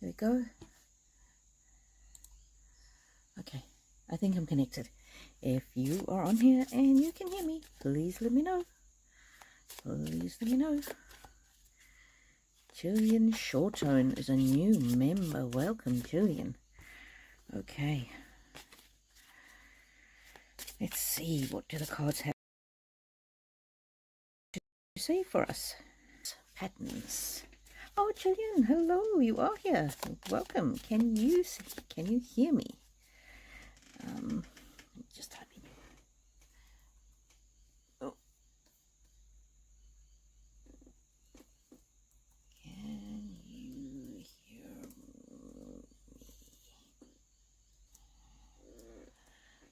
There we go. Okay, I think I'm connected. If you are on here and you can hear me, please let me know. Please let me know. Jillian Shortone is a new member. Welcome, Jillian. Okay. Let's see, what do the cards have to say for us? Patterns. Oh, Jillian, hello, you are here. Welcome. Can you hear me? Just type in. Oh. Can you hear me?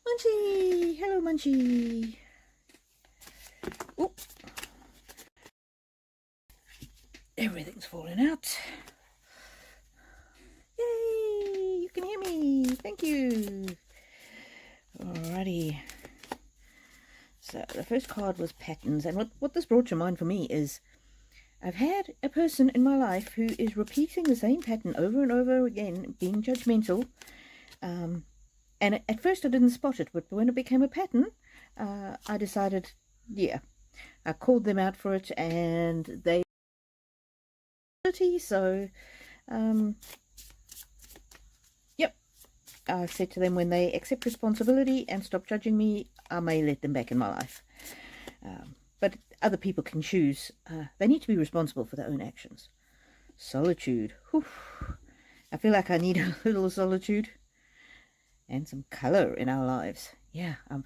Munchie! Hello, Munchie. Oh. Everything's falling out. Yay! You can hear me. Thank you. Alrighty. So the first card was patterns, and what this brought to mind for me is I've had a person in my life who is repeating the same pattern over and over again, being judgmental. And at first I didn't spot it, but when it became a pattern, I decided, yeah, I called them out for it, and they so yep, I said to them, when they accept responsibility and stop judging me, I may let them back in my life. But other people can choose. They need to be responsible for their own actions. Solitude. Whew. I feel like I need a little solitude and some color in our lives. Yeah, I'm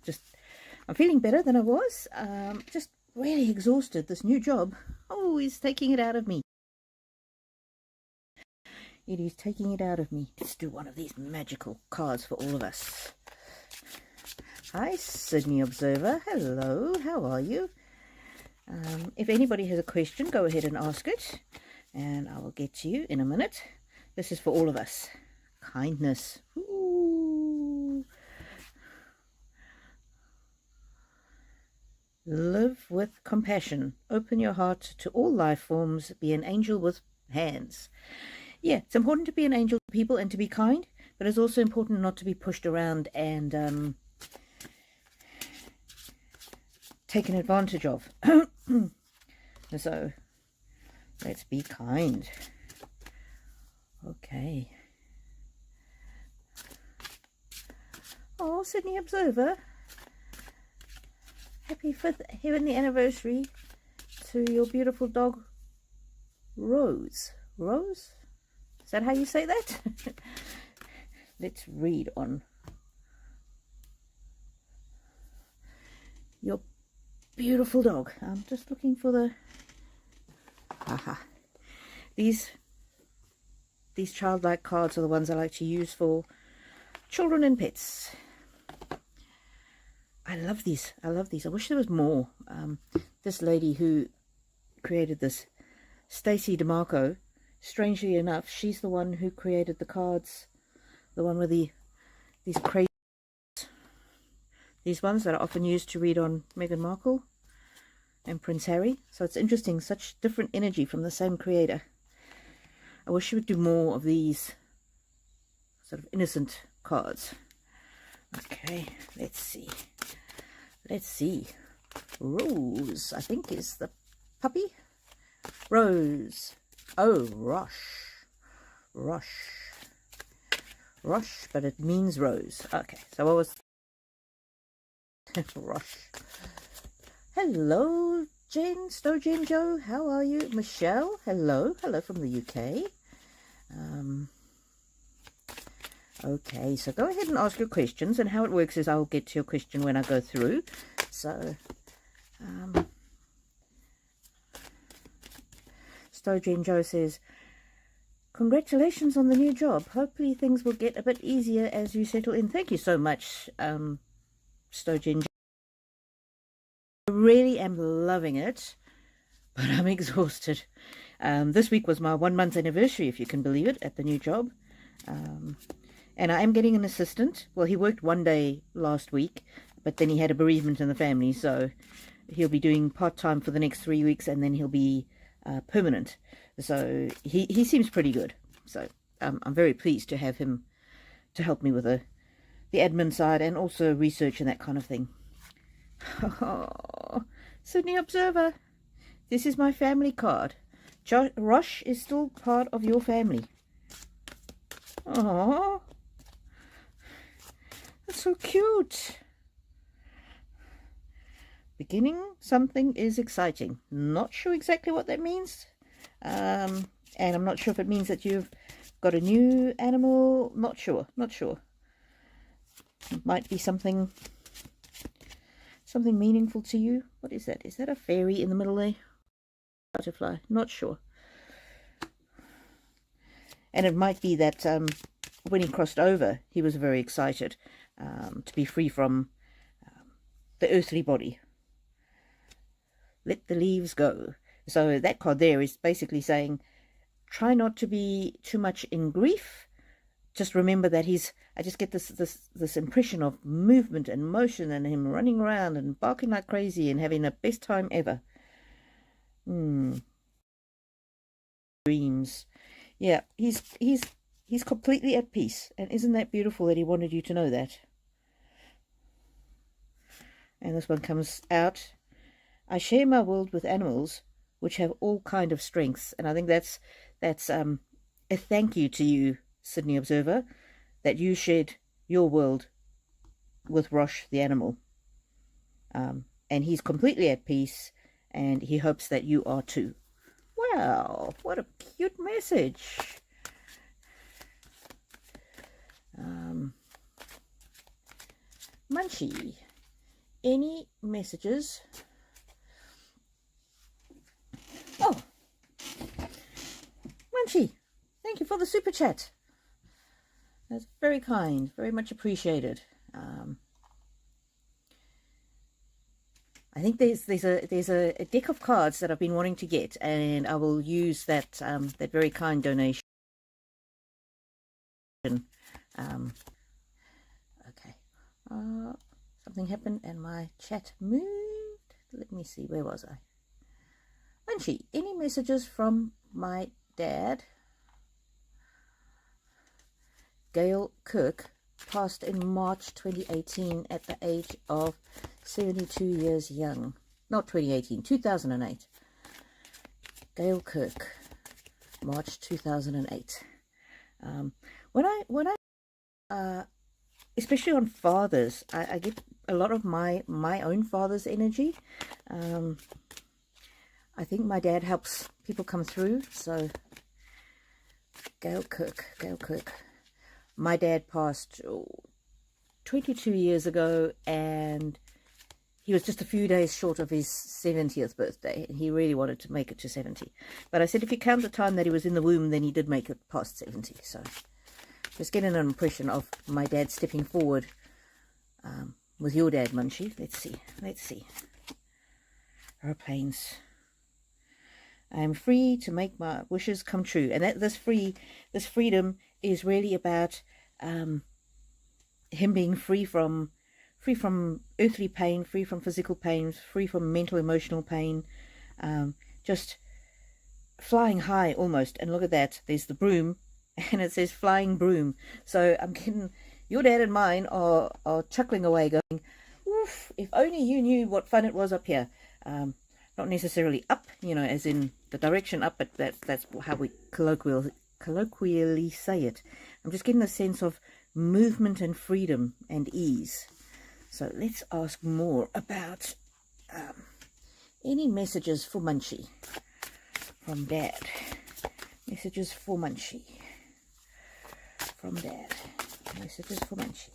feeling better than I was. Just really exhausted. This new job, oh, is taking it out of me. It is taking it out of me. Let's do one of these magical cards for all of us. Hi, Sydney Observer. Hello, how are you? If anybody has a question, go ahead and ask it, and I will get to you in a minute. This is for all of us. Kindness. Ooh. Live with compassion. Open your heart to all life forms. Be an angel with hands. Yeah, it's important to be an angel to people and to be kind, but it's also important not to be pushed around and taken advantage of. So, let's be kind. Okay. Oh, Sydney Observer. Happy 5th heavenly anniversary to your beautiful dog, Rose. Rose? Is that how you say that? Let's read on your beautiful dog. I'm just looking for the... Aha. These childlike cards are the ones I like to use for children and pets. I love these. I love these. I wish there was more. This lady who created this, Stacey DeMarco, strangely enough, she's the one who created the cards, the one with these crazy, these ones that are often used to read on Meghan Markle and Prince Harry. So it's interesting, such different energy from the same creator. I wish she would do more of these sort of innocent cards. Okay, let's see. Let's see. Rose, I think, is the puppy. Rose. Oh, Rosh. Rosh, but it means rose. Okay, so what was... Rosh. Hello, Jen, Snow Jen Joe. How are you? Michelle, hello. Hello from the UK. Okay, so go ahead and ask your questions, and how it works is I'll get to your question when I go through. So, Stojen Joe says, congratulations on the new job. Hopefully things will get a bit easier as you settle in. Thank you so much, Stojen Joe. I really am loving it, but I'm exhausted. This week was my 1 month anniversary, if you can believe it, at the new job. And I am getting an assistant. Well, he worked 1 day last week, but then he had a bereavement in the family, so he'll be doing part-time for the next 3 weeks, and then he'll be permanent. So he seems pretty good. So I'm very pleased to have him to help me with the admin side and also research and that kind of thing. Oh, Sydney Observer, this is my family card. Rosh is still part of your family. Oh, that's so cute. Beginning something is exciting. Not sure exactly what that means. And I'm not sure if it means that you've got a new animal. Not sure. It might be something meaningful to you. What is that? Is that a fairy in the middle there? Butterfly. Not sure. And it might be that when he crossed over, he was very excited to be free from the earthly body. Let the leaves go. So that card there is basically saying, try not to be too much in grief. Just remember that I just get this impression of movement and motion and him running around and barking like crazy and having the best time ever. Dreams. Yeah, he's completely at peace. And isn't that beautiful that he wanted you to know that? And this one comes out. I share my world with animals which have all kind of strengths. And I think that's a thank you to you, Sydney Observer, that you shared your world with Rosh the animal. And he's completely at peace, and he hopes that you are too. Wow, what a cute message. Munchie, any messages? Oh, Munchie, thank you for the super chat. That's very kind, very much appreciated. I think there's a deck of cards that I've been wanting to get, and I will use that that very kind donation. Okay, something happened and my chat moved. Let me see, where was I? Munchie, any messages from my dad? Gail Kirk passed in March 2018 at the age of 72 years young. Not 2018, 2008. Gail Kirk, March 2008. When I especially on fathers, I get a lot of my own father's energy. I think my dad helps people come through. So Gail Kirk. My dad passed 22 years ago, and he was just a few days short of his 70th birthday, and he really wanted to make it to 70. But I said if you count the time that he was in the womb, then he did make it past 70. So just getting an impression of my dad stepping forward with your dad, Munchie. Let's see. Aeroplanes. I am free to make my wishes come true. And that this freedom is really about him being free from earthly pain, free from physical pain, free from mental, emotional pain, just flying high almost. And look at that, there's the broom, and it says flying broom. So I'm getting, your dad and mine are chuckling away, going, oof, if only you knew what fun it was up here. Not necessarily up, as in the direction up, but that's how we colloquially say it. I'm just getting a sense of movement and freedom and ease. So let's ask more about any messages for Munchie from Dad. Messages for Munchie from Dad. Messages for Munchie.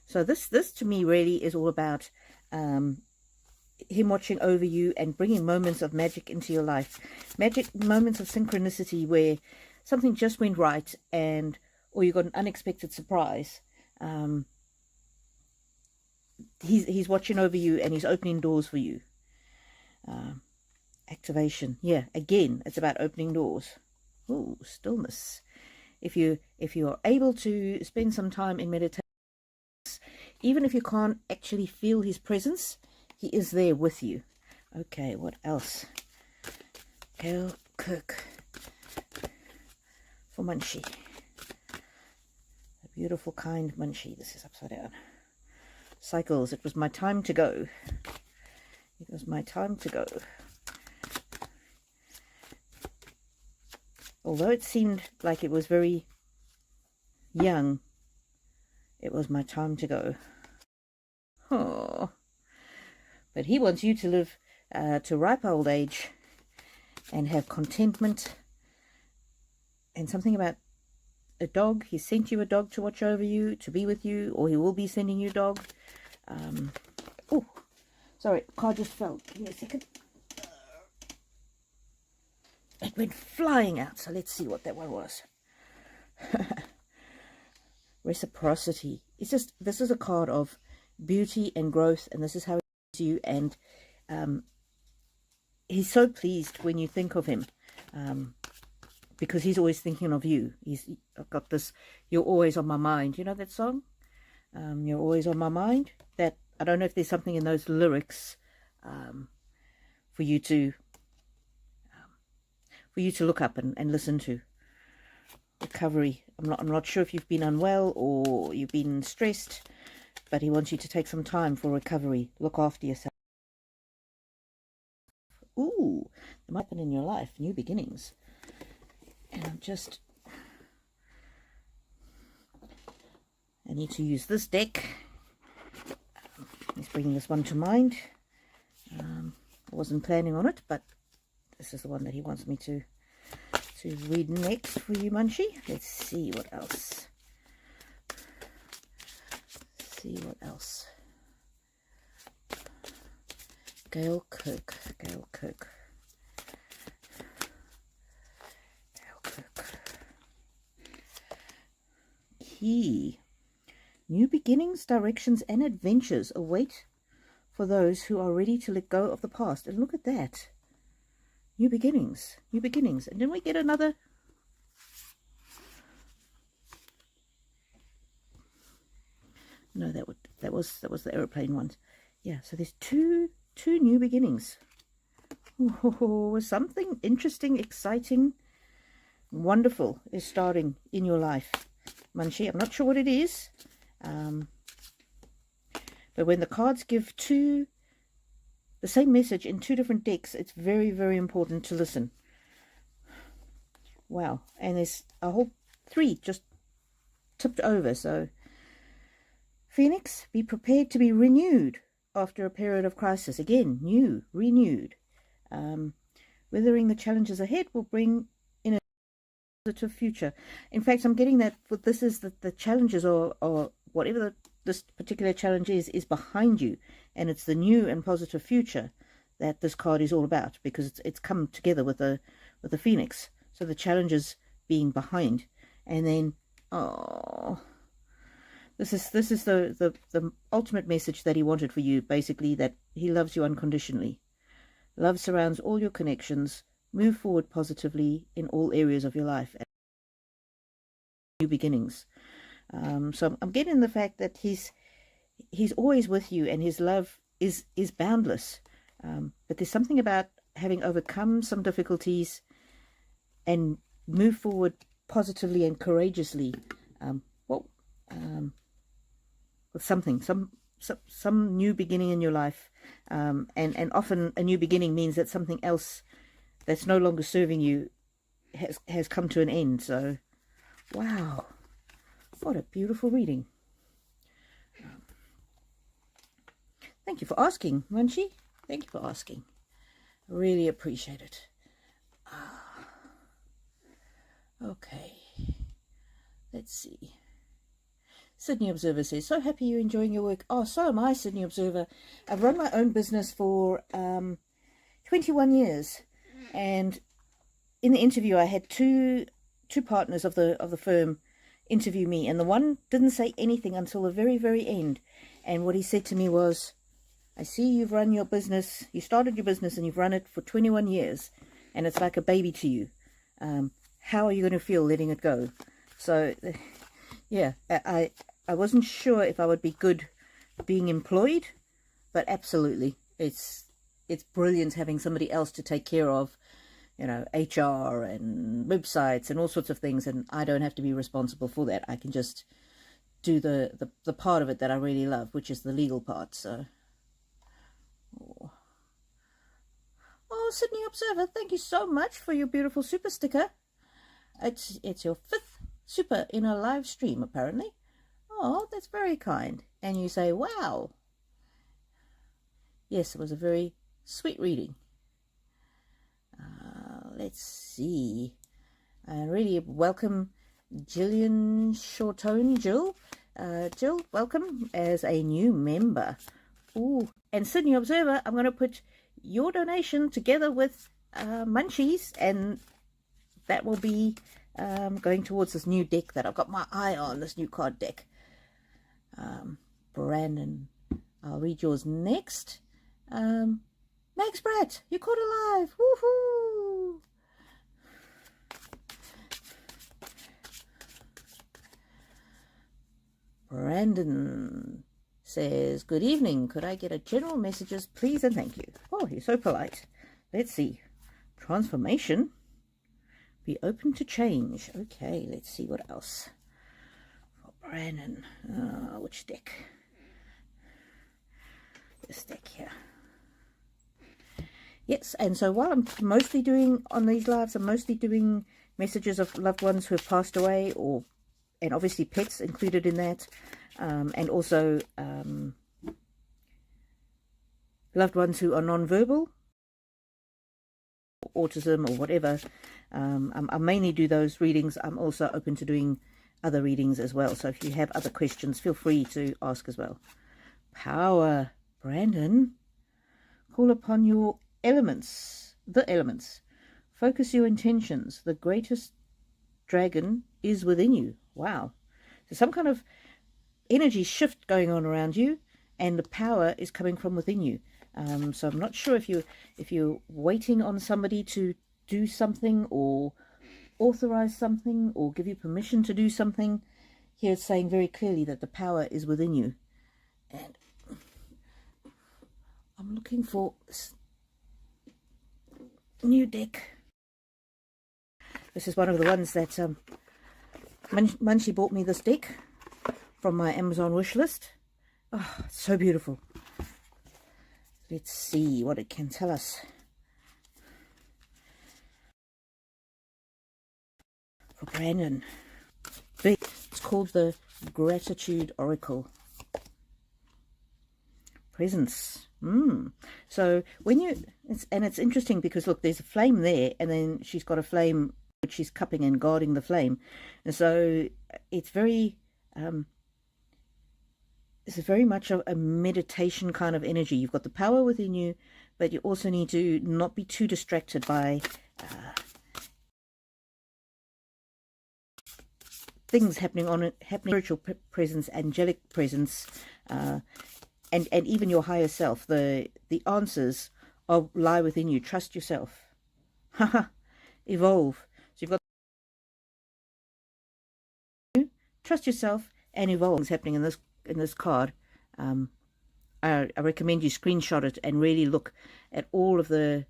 So this to me really is all about him watching over you and bringing moments of magic into your life. Magic moments of synchronicity where something just went right, or you got an unexpected surprise. He's watching over you and he's opening doors for you. Activation. Yeah, again, it's about opening doors. Ooh, stillness. If you are able to spend some time in meditation, even if you can't actually feel his presence, he is there with you. Okay, what else? Gail Kirk for Munchie. A beautiful, kind Munchie. This is upside down. Cycles. It was my time to go. It was my time to go. Although it seemed like it was very young, it was my time to go. Oh, but he wants you to live to ripe old age and have contentment. And something about a dog. He sent you a dog to watch over you, to be with you, or he will be sending you a dog. Oh, sorry, card just fell. Give me a second. It went flying out, so let's see what that one was. Reciprocity. It's just, this is a card of beauty and growth, and this is how he sees you, and he's so pleased when you think of him, because he's always thinking of you. I've got this, you're always on my mind. You know that song? You're always on my mind. That, I don't know if there's something in those lyrics for you to look up and listen to. Recovery. I'm not sure if you've been unwell or you've been stressed, but he wants you to take some time for recovery. Look after yourself. Ooh, that might happen in your life. New beginnings. And I need to use this deck. He's bringing this one to mind. I wasn't planning on it, but this is the one that he wants me to read next for you, Munchie. Let's see what else. Gail Kirk. Key. New beginnings, directions, and adventures await for those who are ready to let go of the past. And look at that. New beginnings. And then we get another. No, that was the aeroplane ones. Yeah, so there's two new beginnings. Oh, something interesting, exciting, wonderful is starting in your life, Munchie. I'm not sure what it is, but when the cards give the same message in two different decks, it's very, very important to listen. Wow. And there's a whole 3 just tipped over. So, Phoenix, be prepared to be renewed after a period of crisis. Again, renewed. Weathering the challenges ahead will bring in a positive future. In fact, I'm getting that what this is, that the challenges or whatever this particular challenge is behind you, and it's the new and positive future that this card is all about, because it's come together with the Phoenix. So the challenges being behind, and then this is the ultimate message that he wanted for you, basically, that he loves you unconditionally. Love surrounds all your connections. Move forward positively in all areas of your life. New beginnings. So I'm getting the fact that he's always with you, and his love is boundless. But there's something about having overcome some difficulties and move forward positively and courageously. With something, some new beginning in your life, and often a new beginning means that something else that's no longer serving you has come to an end. So, wow. What a beautiful reading. Thank you for asking, Munchie. Thank you for asking. I really appreciate it. Okay. Let's see. Sydney Observer says, so happy you're enjoying your work. Oh, so am I, Sydney Observer. I've run my own business for 21 years. And in the interview, I had two partners of the firm interview me, and the one didn't say anything until the very, very end. And what he said to me was, I see you've run your business, you started your business and you've run it for 21 years, and it's like a baby to you. How are you going to feel letting it go? So, yeah, I wasn't sure if I would be good being employed, but absolutely, it's brilliant having somebody else to take care of, you know, HR and websites and all sorts of things, and I don't have to be responsible for that. I can just do the part of it that I really love, which is the legal part. So, oh, Sydney Observer, thank you so much for your beautiful super sticker. It's your 5th super in a live stream, apparently. Oh, that's very kind. And you say, wow. Yes, it was a very sweet reading. Let's see. Really welcome Gillian Shortone. Jill, welcome as a new member. Ooh, and Sydney Observer, I'm going to put your donation together with Munchies, and that will be going towards this new deck that I've got my eye on, this new card deck. Brandon, I'll read yours next. Max Bratt, you caught alive. Woohoo! Brandon says, good evening. Could I get a general messages, please, and thank you. Oh, you're so polite. Let's see. Transformation. Be open to change. Okay, let's see what else. For Brandon. Which deck? This deck here. Yes, and so while I'm mostly doing on these lives, I'm mostly doing messages of loved ones who have passed away, and obviously pets included in that, and also loved ones who are non-verbal, autism or whatever. I mainly do those readings. I'm also open to doing other readings as well. So if you have other questions, feel free to ask as well. Power, Brandon. Call upon your elements, the elements. Focus your intentions. The greatest dragon is within you. Wow. So some kind of energy shift going on around you, and the power is coming from within you. So I'm not sure if you're waiting on somebody to do something or authorize something or give you permission to do something. Here it's saying very clearly that the power is within you. And I'm looking for a new deck. This is one of the ones that Munchie bought me, this deck from my Amazon wish list. Oh, it's so beautiful. Let's see what it can tell us. For Brandon. It's called the Gratitude Oracle. Presence. So when it's interesting because look, there's a flame there, and then she's got a flame which she's cupping and guarding the flame, and so it's very much a meditation kind of energy. You've got the power within you, but you also need to not be too distracted by things happening, spiritual presence, angelic presence, and even your higher self. The answers lie within you. Trust yourself. Evolve. So you've got trust yourself and evolve. What's happening in this card? I recommend you screenshot it and really look at all of the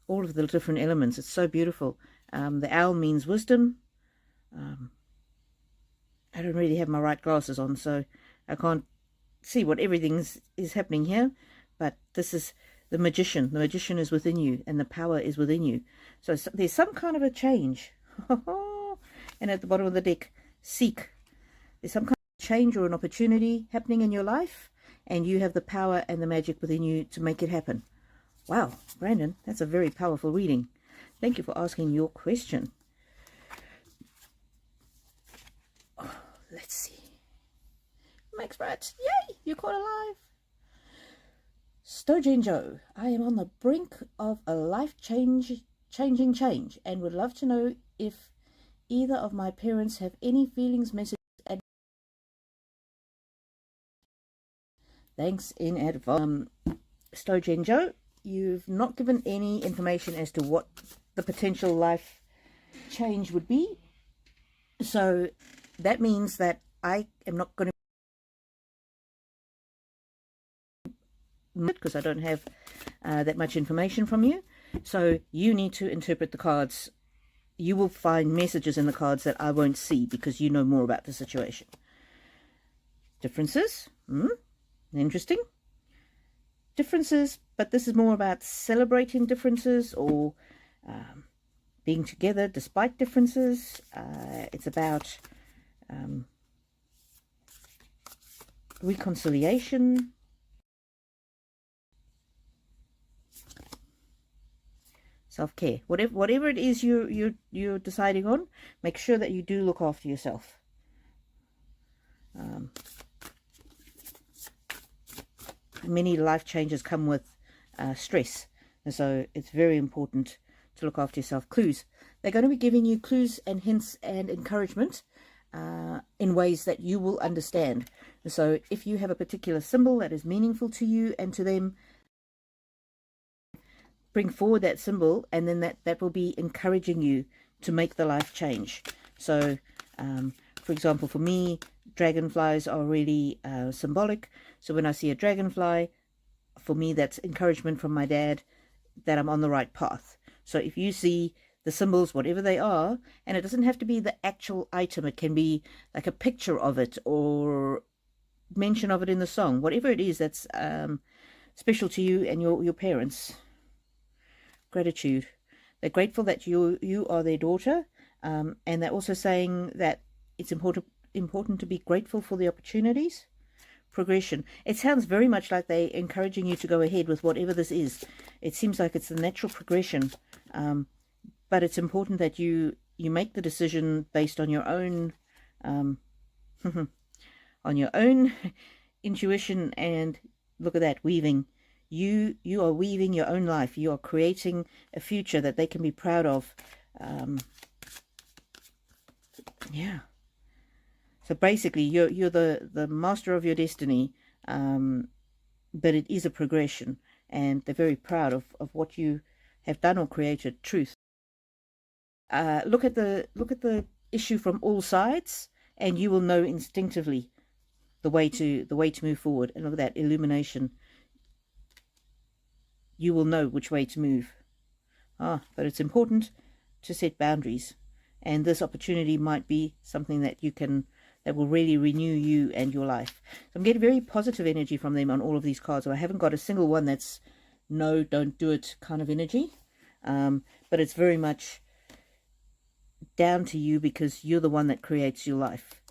different elements. It's so beautiful. The owl means wisdom. I don't really have my right glasses on, so I can't see what everything is happening here, but this is the magician. The magician is within you, and the power is within you. So there's some kind of a change. And at the bottom of the deck, seek. There's some kind of change or an opportunity happening in your life, and you have the power and the magic within you to make it happen. Wow, Brandon, that's a very powerful reading. Thank you for asking your question. Oh, let's see. Max Bratt, yay, you caught alive. Stojin Joe, I am on the brink of a life-changing change and would love to know if either of my parents have any feelings, messages, and thanks in advance. Stojin Joe, you've not given any information as to what the potential life change would be. So that means that I am not going to, because I don't have that much information from you. So you need to interpret the cards. You will find messages in the cards that I won't see because you know more about the situation. Differences. Interesting. Differences, but this is more about celebrating differences or being together despite differences. It's about reconciliation. Self-care. Whatever it is you're deciding on, make sure that you do look after yourself. Many life changes come with stress, and so it's very important to look after yourself. Clues. They're going to be giving you clues and hints and encouragement in ways that you will understand. And so if you have a particular symbol that is meaningful to you and to them, bring forward that symbol, and then that will be encouraging you to make the life change. So for example, for me, dragonflies are really symbolic. So when I see a dragonfly, for me, that's encouragement from my dad that I'm on the right path. So if you see the symbols, whatever they are, and it doesn't have to be the actual item, it can be like a picture of it or mention of it in the song, whatever it is that's special to you and your parents. Gratitude. They're grateful that you are their daughter, and they're also saying that it's important to be grateful for the opportunities. Progression. It sounds very much like they're encouraging you to go ahead with whatever this is. It seems like it's the natural progression, but it's important that you make the decision based on your own on your own intuition. And look at that, weaving. You are weaving your own life. You are creating a future that they can be proud of. Yeah. So basically, you're the master of your destiny, but it is a progression, and they're very proud of what you have done or created. Truth. Look at the issue from all sides, and you will know instinctively the way to move forward. And look at that, illumination. You will know which way to move. But it's important to set boundaries, and this opportunity might be something that will really renew you and your life. So I'm getting very positive energy from them on all of these cards. So I haven't got a single one that's no, don't do it kind of energy, but it's very much down to you because you're the one that creates your life.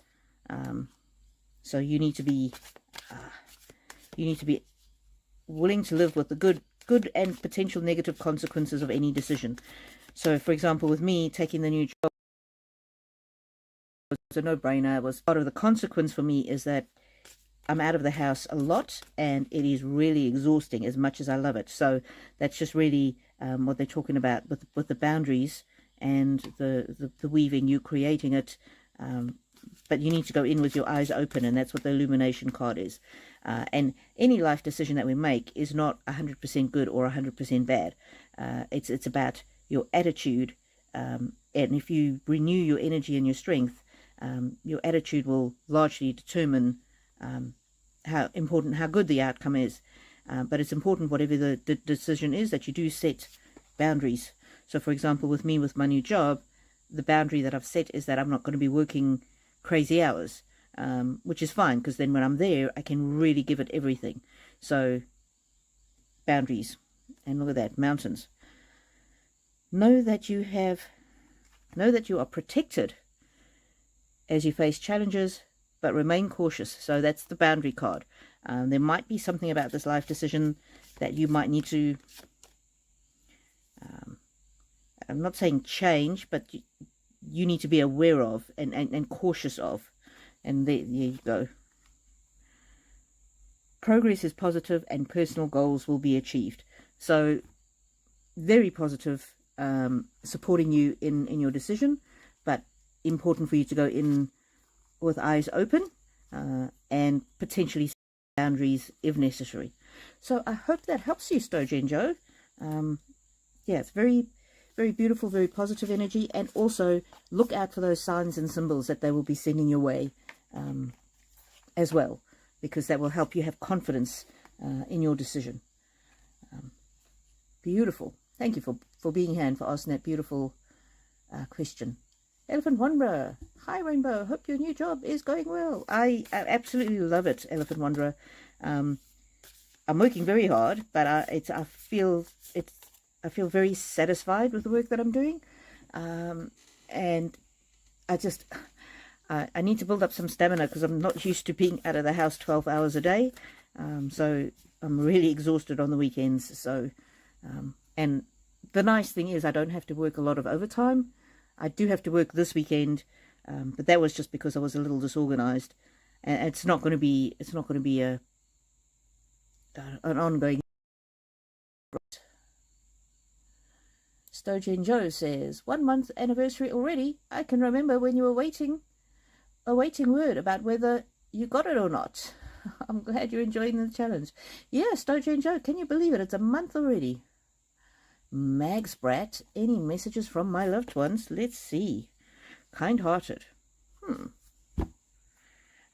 So you need to be willing to live with the good and potential negative consequences of any decision. So for example, with me taking the new job was a no-brainer. It was part of the consequence for me is that I'm out of the house a lot, and it is really exhausting as much as I love it. So that's just really what they're talking about with the boundaries and the weaving. You creating it, but you need to go in with your eyes open, and that's what the illumination card is. And any life decision that we make is not 100% good or 100% bad. It's about your attitude, and if you renew your energy and your strength, your attitude will largely determine how good the outcome is. But it's important, whatever the decision is, that you do set boundaries. So for example, with me, with my new job, the boundary that I've set is that I'm not going to be working crazy hours, which is fine, because then when I'm there, I can really give it everything. So boundaries. And look at that, mountains. Know that you are protected as you face challenges, but remain cautious. So that's the boundary card. There might be something about this life decision that you might need to, I'm not saying change, but you need to be aware of and cautious of. And there you go. Progress is positive and personal goals will be achieved. So very positive, supporting you in your decision, but important for you to go in with eyes open and potentially set boundaries if necessary. So I hope that helps you, Stoji and Joe. Yeah, it's very, very beautiful, very positive energy. And also look out for those signs and symbols that they will be sending your way as well, because that will help you have confidence in your decision. Beautiful. Thank you for being here and for asking that beautiful question. Elephant Wanderer. Hi, Rainbow. Hope your new job is going well. I absolutely love it, Elephant Wanderer. I'm working very hard, but I feel very satisfied with the work that I'm doing, and I need to build up some stamina because I'm not used to being out of the house 12 hours a day. So I'm really exhausted on the weekends. So, and the nice thing is I don't have to work a lot of overtime. I do have to work this weekend, but that was just because I was a little disorganized, and it's not going to be an ongoing. Stojan Joe says, 1 month anniversary already. I can remember when you were awaiting word about whether you got it or not. I'm glad you're enjoying the challenge. Yeah, Stojan Joe, can you believe it? It's a month already. Mags Brat, any messages from my loved ones? Let's see. Kind-hearted.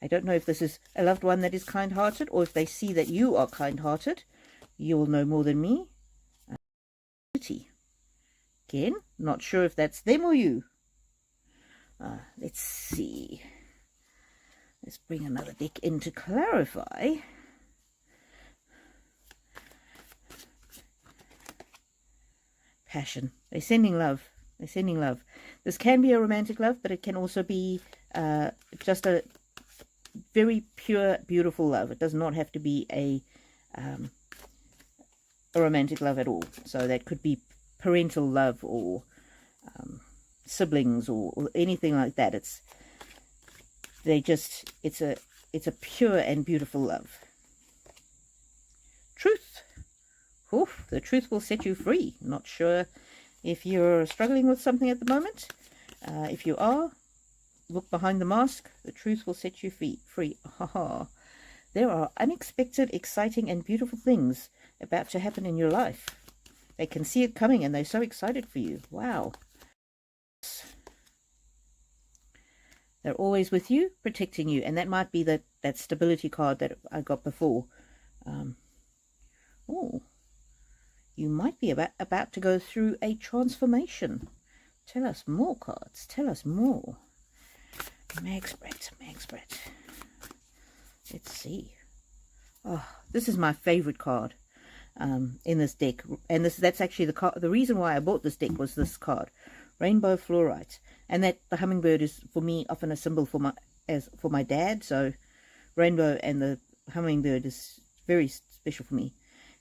I don't know if this is a loved one that is kind-hearted, or if they see that you are kind-hearted. You will know more than me. Again, not sure if that's them or you. Let's see. Let's bring another deck in to clarify. Passion. They're sending love. They're sending love. This can be a romantic love, but it can also be just a very pure, beautiful love. It does not have to be a romantic love at all. So that could be parental love or siblings or anything like that. It's a pure and beautiful love. Truth. Oof, the truth will set you free. Not sure if you're struggling with something at the moment. If you are, look behind the mask. The truth will set you free. There are unexpected, exciting, and beautiful things about to happen in your life. They can see it coming, and they're so excited for you. Wow. They're always with you, protecting you. And that might be that stability card that I got before. You might be about to go through a transformation. Tell us more, cards. Tell us more. Mags Brat. Let's see. Oh, this is my favorite card in this deck. And that's actually the reason why I bought this deck was this card. Rainbow Fluorite. And that the hummingbird is, for me, often a symbol for my dad. So rainbow and the hummingbird is very special for me.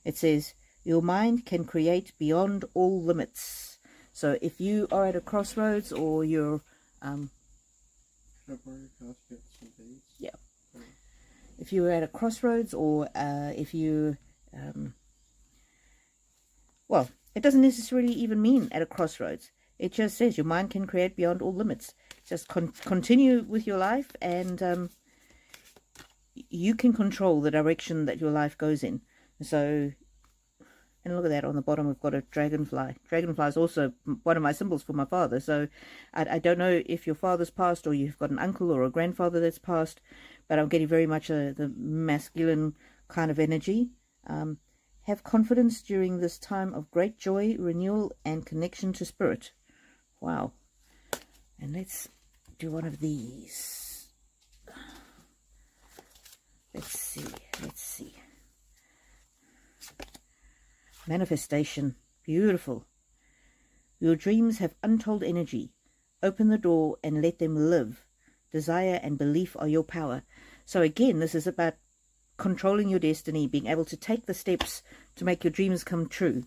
It says, your mind can create beyond all limits. So if you are at a crossroads, or you're yeah, if you're at a crossroads, or if you well, it doesn't necessarily even mean at a crossroads. It just says your mind can create beyond all limits. Just continue with your life, and you can control the direction that your life goes in. So, and look at that, on the bottom we've got a dragonfly. Dragonfly is also one of my symbols for my father. So I don't know if your father's passed, or you've got an uncle or a grandfather that's passed, but I'm getting very much the masculine kind of energy. Have confidence during this time of great joy, renewal, and connection to spirit. Wow. And let's do one of these. Let's see. Manifestation. Beautiful. Your dreams have untold energy. Open the door and let them live. Desire and belief are your power. So again, this is about controlling your destiny, being able to take the steps to make your dreams come true.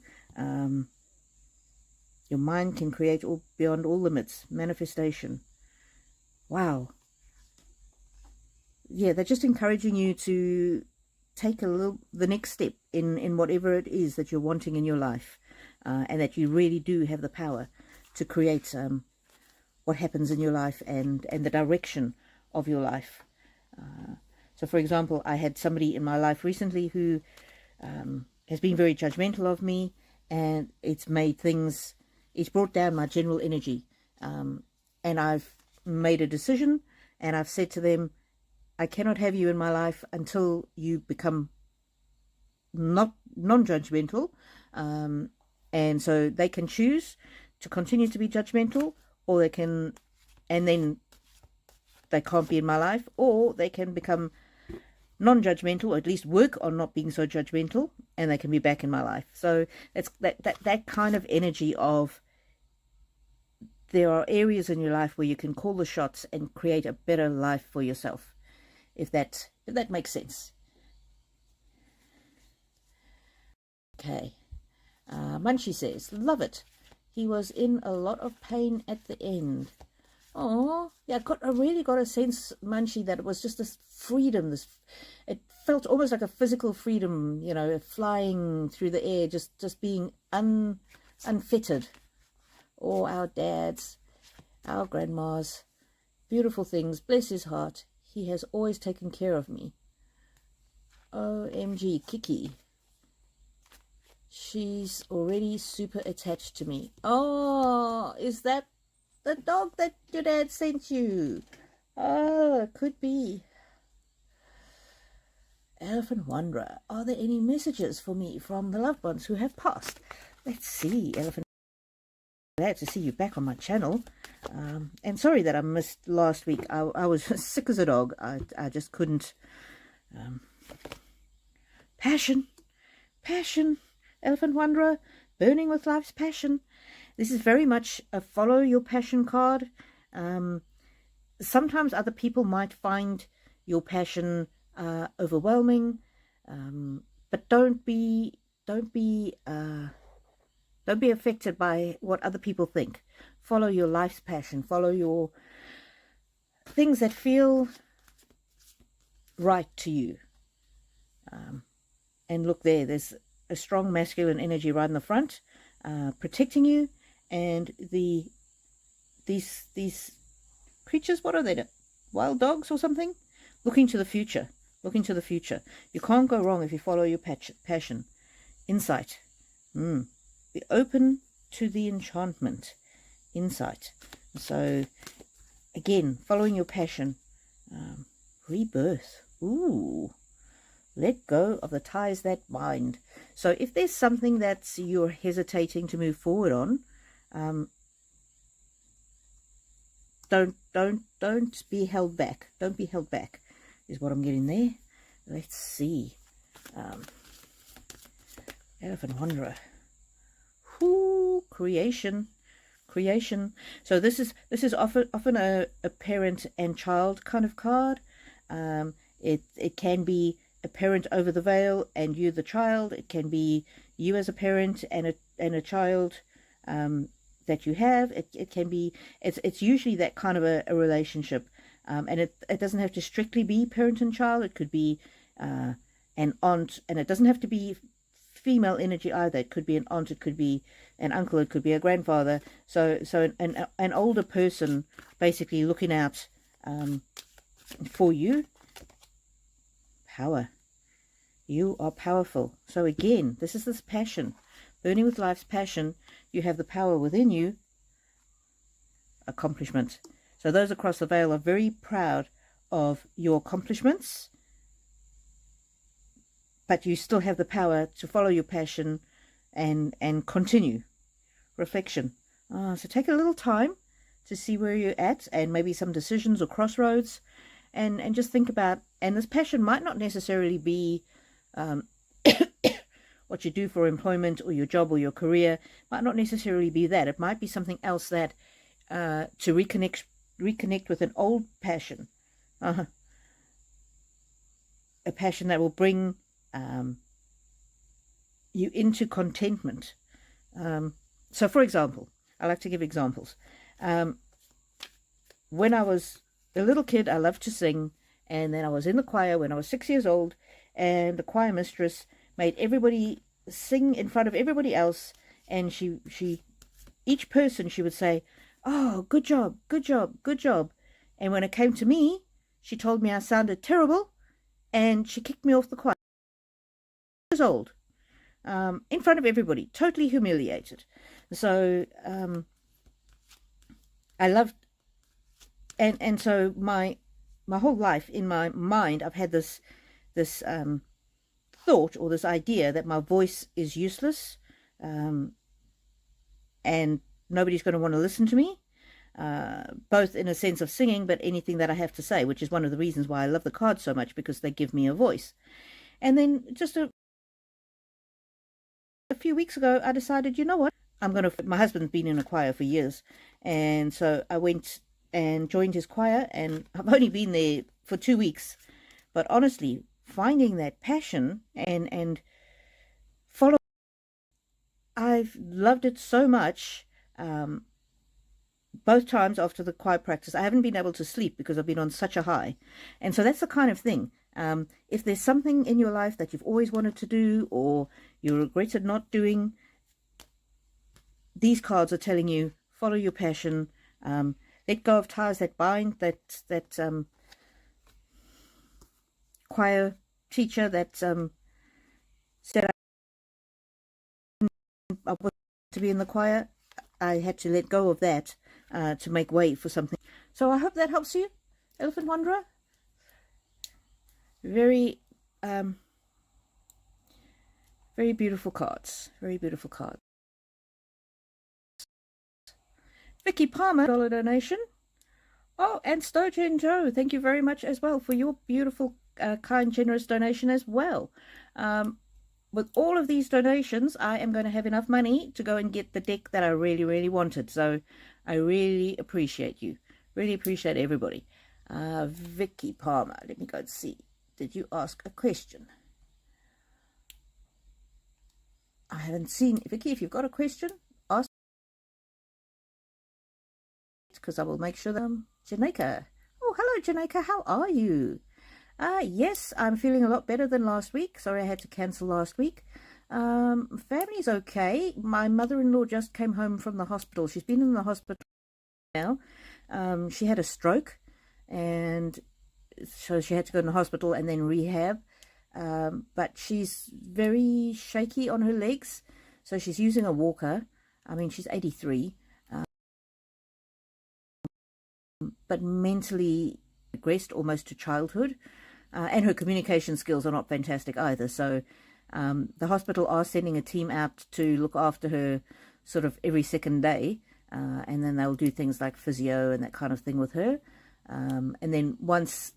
Your mind can create beyond all limits. Manifestation. Wow. Yeah, they're just encouraging you to take the next step in whatever it is that you're wanting in your life, and that you really do have the power to create what happens in your life and the direction of your life. So, for example, I had somebody in my life recently who has been very judgmental of me, and it's brought down my general energy. And I've made a decision, and I've said to them, I cannot have you in my life until you become non-judgmental, and And so they can choose to continue to be judgmental, or they can, and then they can't be in my life, or they can become non-judgmental, or at least work on not being so judgmental, and they can be back in my life. So it's that kind of energy of, there are areas in your life where you can call the shots and create a better life for yourself, if that makes sense. Okay. Munchie says, love it. He was in a lot of pain at the end. Oh, yeah, I really got a sense, Munchie, that it was just this freedom. It felt almost like a physical freedom, you know, flying through the air, just being unfettered. Or our dads, our grandmas, beautiful things. Bless his heart. He has always taken care of me. OMG, Kiki. She's already super attached to me. Oh, is that the dog that your dad sent you? Oh, it could be. Elephant Wanderer. Are there any messages for me from the loved ones who have passed? Let's see, Elephant. Glad to see you back on my channel. And sorry that I missed last week. I was sick as a dog. I just couldn't. Passion. Elephant Wanderer, burning with life's passion. This is very much a follow your passion card. Sometimes other people might find your passion overwhelming, but don't be affected by what other people think. Follow your life's passion. Follow your things that feel right to you. And look there's a strong masculine energy right in the front, protecting you. And these creatures, what are they? Wild dogs or something? Looking to the future. You can't go wrong if you follow your passion. Insight. Be open to the enchantment. Insight. So again, following your passion. Rebirth. Ooh. Let go of the ties that bind. So if there's something that you're hesitating to move forward on, don't be held back. Don't be held back, is what I'm getting there. Let's see. Elephant Wanderer. Ooh, creation. So this is often a parent and child kind of card. It can be a parent over the veil and you the child. It can be you as a parent and a child that you have. It can be, it's usually that kind of a relationship, and it doesn't have to strictly be parent and child. It could be an aunt, and it doesn't have to be female energy either. It could be an aunt, it could be an uncle, it could be a grandfather. So an older person basically looking out for you. Power. You are powerful. So again, this is this passion. Burning with life's passion. You have the power within you. Accomplishment. So those across the veil are very proud of your accomplishments. But you still have the power to follow your passion and continue. Reflection. So take a little time to see where you're at, and maybe some decisions or crossroads. And just think about, and this passion might not necessarily be what you do for employment or your job or your career. Might not necessarily be that. It might be something else that to reconnect with an old passion. A passion that will bring you into contentment. So for example, I like to give examples. When I was a little kid, I loved to sing, and then I was in the choir when I was 6 years old, and the choir mistress made everybody sing in front of everybody else, and each person she would say, "Oh, good job, good job, good job." And when it came to me, she told me I sounded terrible, and she kicked me off the choir. 6 years old, in front of everybody, totally humiliated. So I loved, and so my whole life in my mind, I've had this thought or this idea that my voice is useless, and nobody's going to want to listen to me, both in a sense of singing, but anything that I have to say, which is one of the reasons why I love the cards so much, because they give me a voice. And then just a few weeks ago, I decided, you know what, my husband's been in a choir for years, and so I went and joined his choir, and I've only been there for 2 weeks, but honestly, finding that passion and follow, I've loved it so much. Both times after the choir practice, I haven't been able to sleep because I've been on such a high. And so that's the kind of thing. If there's something in your life that you've always wanted to do, or you regretted not doing, these cards are telling you, follow your passion, let go of ties that bind. That choir teacher that said I was to be in the choir, I had to let go of that to make way for something. So I hope that helps you, Elephant Wanderer. Very very beautiful cards. Very beautiful cards. Vicky Palmer, $1 donation. Oh, and Stojan Joe, thank you very much as well for your beautiful, kind, generous donation as well. With all of these donations, I am going to have enough money to go and get the deck that I really, really wanted. So I really appreciate you. Really appreciate everybody. Vicky Palmer, let me go and see. Did you ask a question? I haven't seen. Vicky, if you've got a question, ask, because I will make sure that Janeka. Oh, hello, Janeka. How are you? Yes, I'm feeling a lot better than last week. Sorry, I had to cancel last week. Family's okay. My mother-in-law just came home from the hospital. She's been in the hospital now. She had a stroke, and so she had to go to the hospital and then rehab. But she's very shaky on her legs, so she's using a walker. I mean, she's 83, but mentally regressed almost to childhood. And her communication skills are not fantastic either. So the hospital are sending a team out to look after her sort of every second day. And then they'll do things like physio and that kind of thing with her. And then once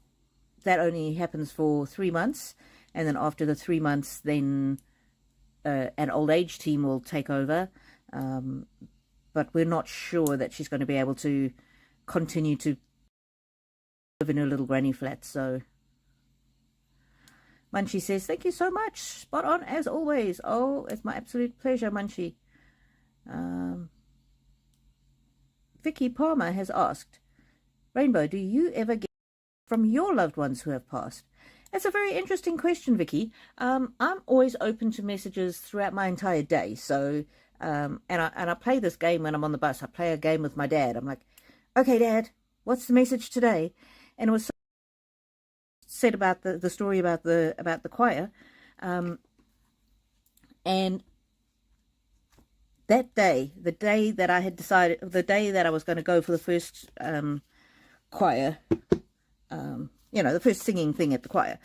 that only happens for 3 months. And then after the 3 months, then an old age team will take over. But we're not sure that she's going to be able to continue to live in her little granny flat. So Munchie says, thank you so much. Spot on as always. Oh, it's my absolute pleasure, Munchie. Vicky Palmer has asked, Rainbow, do you ever get from your loved ones who have passed? That's a very interesting question, Vicky. I'm always open to messages throughout my entire day. So, and I play this game when I'm on the bus. I play a game with my dad. I'm like, okay, Dad, what's the message today? And it was said about the story about the choir, and that day, the day that I had decided, the day that I was going to go for the first choir, you know, the first singing thing at the choir,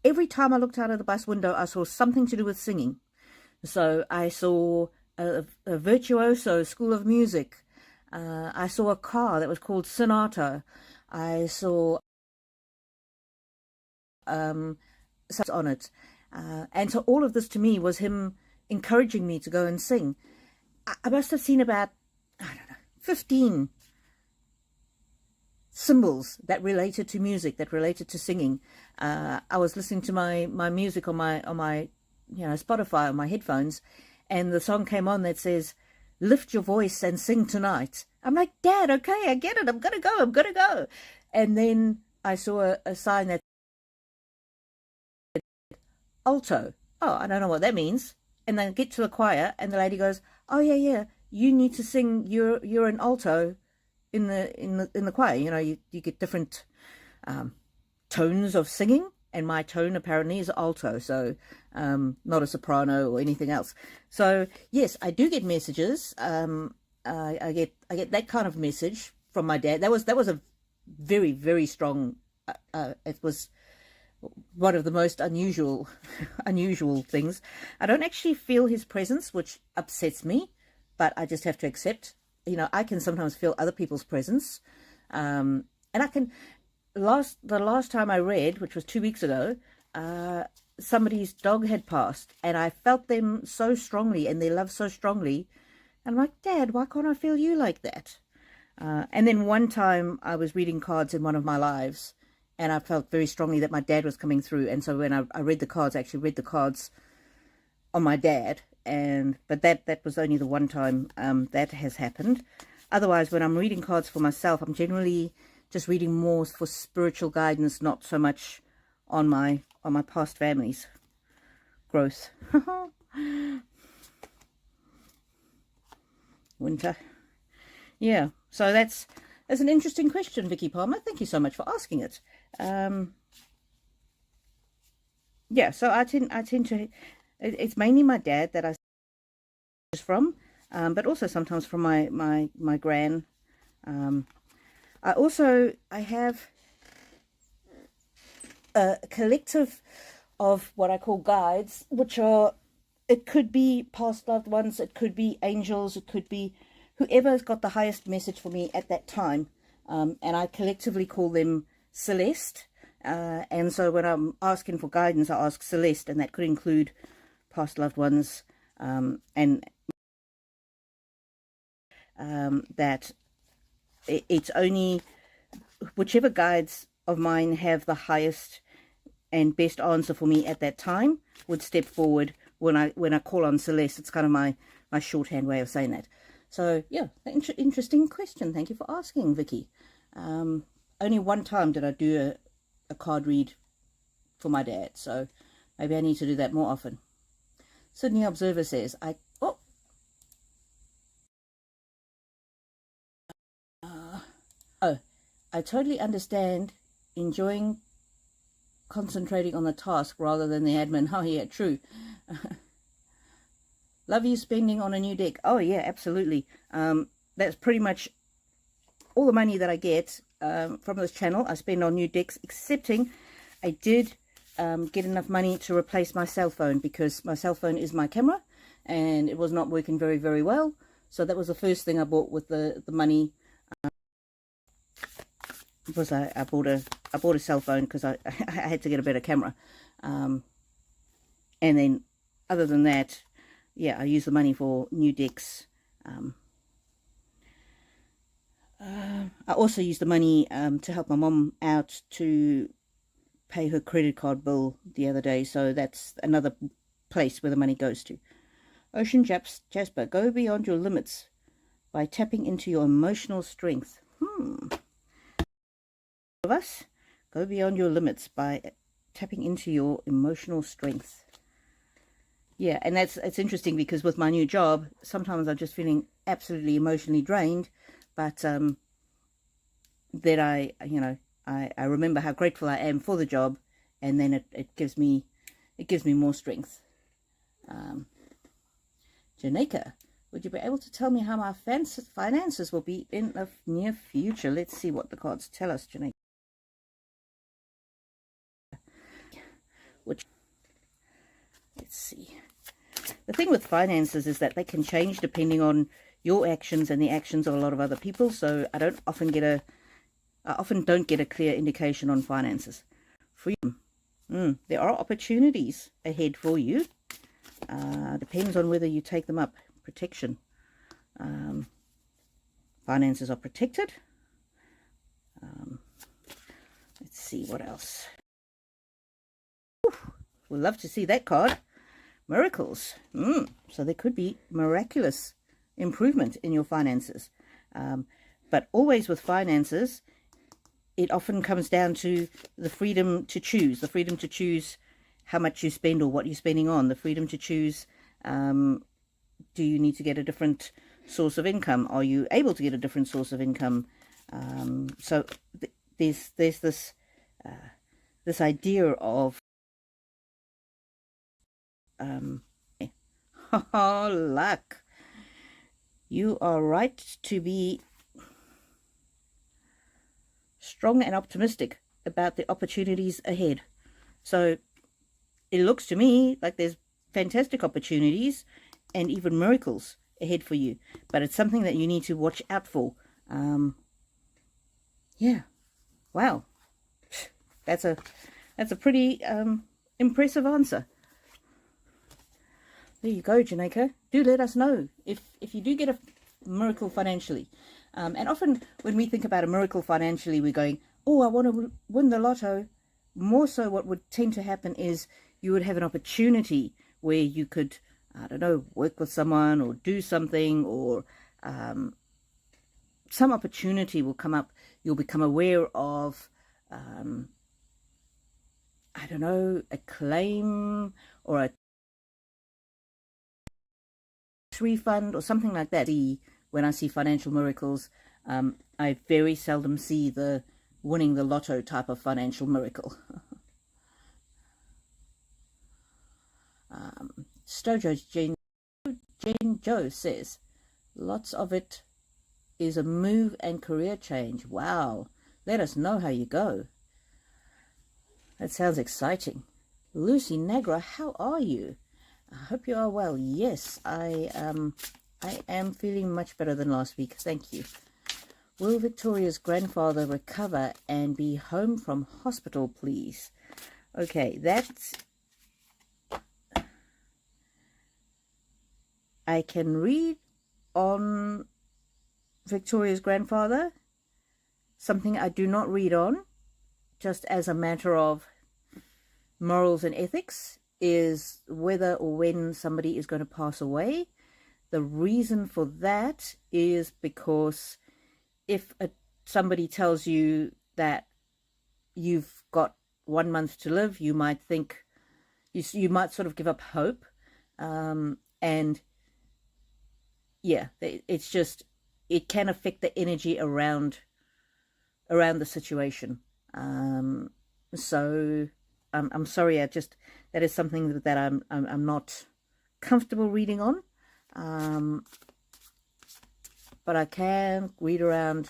every time I looked out of the bus window, I saw something to do with singing. So I saw a virtuoso school of music. I saw a car that was called Sonata. I saw on it, and so all of this to me was him encouraging me to go and sing. I must have seen about, I don't know, 15 symbols that related to music, that related to singing. I was listening to my music on my Spotify on my headphones, and the song came on that says, "Lift your voice and sing tonight." I'm like, Dad, okay, I get it. I'm gonna go. And then I saw a sign that said alto. Oh, I don't know what that means. And then I get to the choir, and the lady goes, "Oh yeah, you need to sing. You're an alto in the choir. You know, you get different tones of singing, and my tone apparently is alto, so not a soprano or anything else. So yes, I do get messages. I get that kind of message from my dad. That was a very, very strong. It was one of the most unusual things. I don't actually feel his presence, which upsets me, but I just have to accept. You know, I can sometimes feel other people's presence, and I can. The last time I read, which was 2 weeks ago, somebody's dog had passed, and I felt them so strongly and their love so strongly. And I'm like, Dad, why can't I feel you like that? And then one time I was reading cards in one of my lives, and I felt very strongly that my dad was coming through. And so when I read the cards, I actually read the cards on my dad. But that was only the one time that has happened. Otherwise, when I'm reading cards for myself, I'm generally just reading more for spiritual guidance, not so much on my past family's growth. Winter. Yeah, so that's an interesting question, Vicky Palmer. Thank you so much for asking it. Yeah, so I tend to, it's mainly my dad that I is from, but also sometimes from my gran. I have a collective of what I call guides, which are, it could be past loved ones, it could be angels, it could be whoever's got the highest message for me at that time. And I collectively call them Celeste. And so when I'm asking for guidance, I ask Celeste, and that could include past loved ones, and that it's only whichever guides of mine have the highest and best answer for me at that time would step forward when I call on Celeste. It's kind of my shorthand way of saying that. So yeah, interesting question. Thank you for asking, Vicky. Only one time did I do a card read for my dad, so maybe I need to do that more often. Sydney Observer says, I totally understand enjoying concentrating on the task rather than the admin. Oh yeah, true. Love you spending on a new deck. Oh yeah, absolutely. That's pretty much all the money that I get from this channel. I spend on new decks, excepting I did get enough money to replace my cell phone, because my cell phone is my camera and it was not working very, very well. So that was the first thing I bought with the money. Was I bought a cell phone because I had to get a better camera. And then other than that, yeah, I use the money for new decks. I also use the money to help my mom out to pay her credit card bill the other day. So that's another place where the money goes to. Ocean Jasper, go beyond your limits by tapping into your emotional strength. Of us, go beyond your limits by tapping into your emotional strength. Yeah, and it's interesting because with my new job, sometimes I'm just feeling absolutely emotionally drained, but then I remember how grateful I am for the job, and then it gives me more strength. Janeka, would you be able to tell me how my finances will be in the near future? Let's see what the cards tell us, Janeka. Let's see. The thing with finances is that they can change depending on your actions and the actions of a lot of other people. So I often don't get a clear indication on finances. Freedom. There are opportunities ahead for you. Depends on whether you take them up. Protection. Finances are protected. Let's see what else. We'd love to see that card. Miracles. So there could be miraculous improvement in your finances. But always with finances, it often comes down to the freedom to choose. The freedom to choose how much you spend or what you're spending on. The freedom to choose, do you need to get a different source of income? Are you able to get a different source of income? So there's this idea of luck. You are right to be strong and optimistic about the opportunities ahead. So it looks to me like there's fantastic opportunities and even miracles ahead for you, but it's something that you need to watch out for. Yeah, wow, that's a pretty impressive answer. There you go, Janeka. Do let us know if you do get a miracle financially. And often when we think about a miracle financially, we're going, oh, I want to win the lotto. More so what would tend to happen is you would have an opportunity where you could, I don't know, work with someone or do something, or some opportunity will come up. You'll become aware of, I don't know, a claim or a refund or something like that. When I see financial miracles, I very seldom see the winning the lotto type of financial miracle. Stojo's Jane Joe says, lots of it is a move and career change. Wow, let us know how you go. That sounds exciting. Lucy Negra, how are you? I hope you are well. Yes, I am feeling much better than last week. Thank you. Will Victoria's grandfather recover and be home from hospital, please? Okay, that's... I can read on Victoria's grandfather. Something I do not read on, just as a matter of morals and ethics, is whether or when somebody is going to pass away. The reason for that is because if somebody tells you that you've got 1 month to live, you might think, you might sort of give up hope. And yeah, it's just, it can affect the energy around the situation. So I'm sorry, that is something that I'm not comfortable reading on. But I can read around.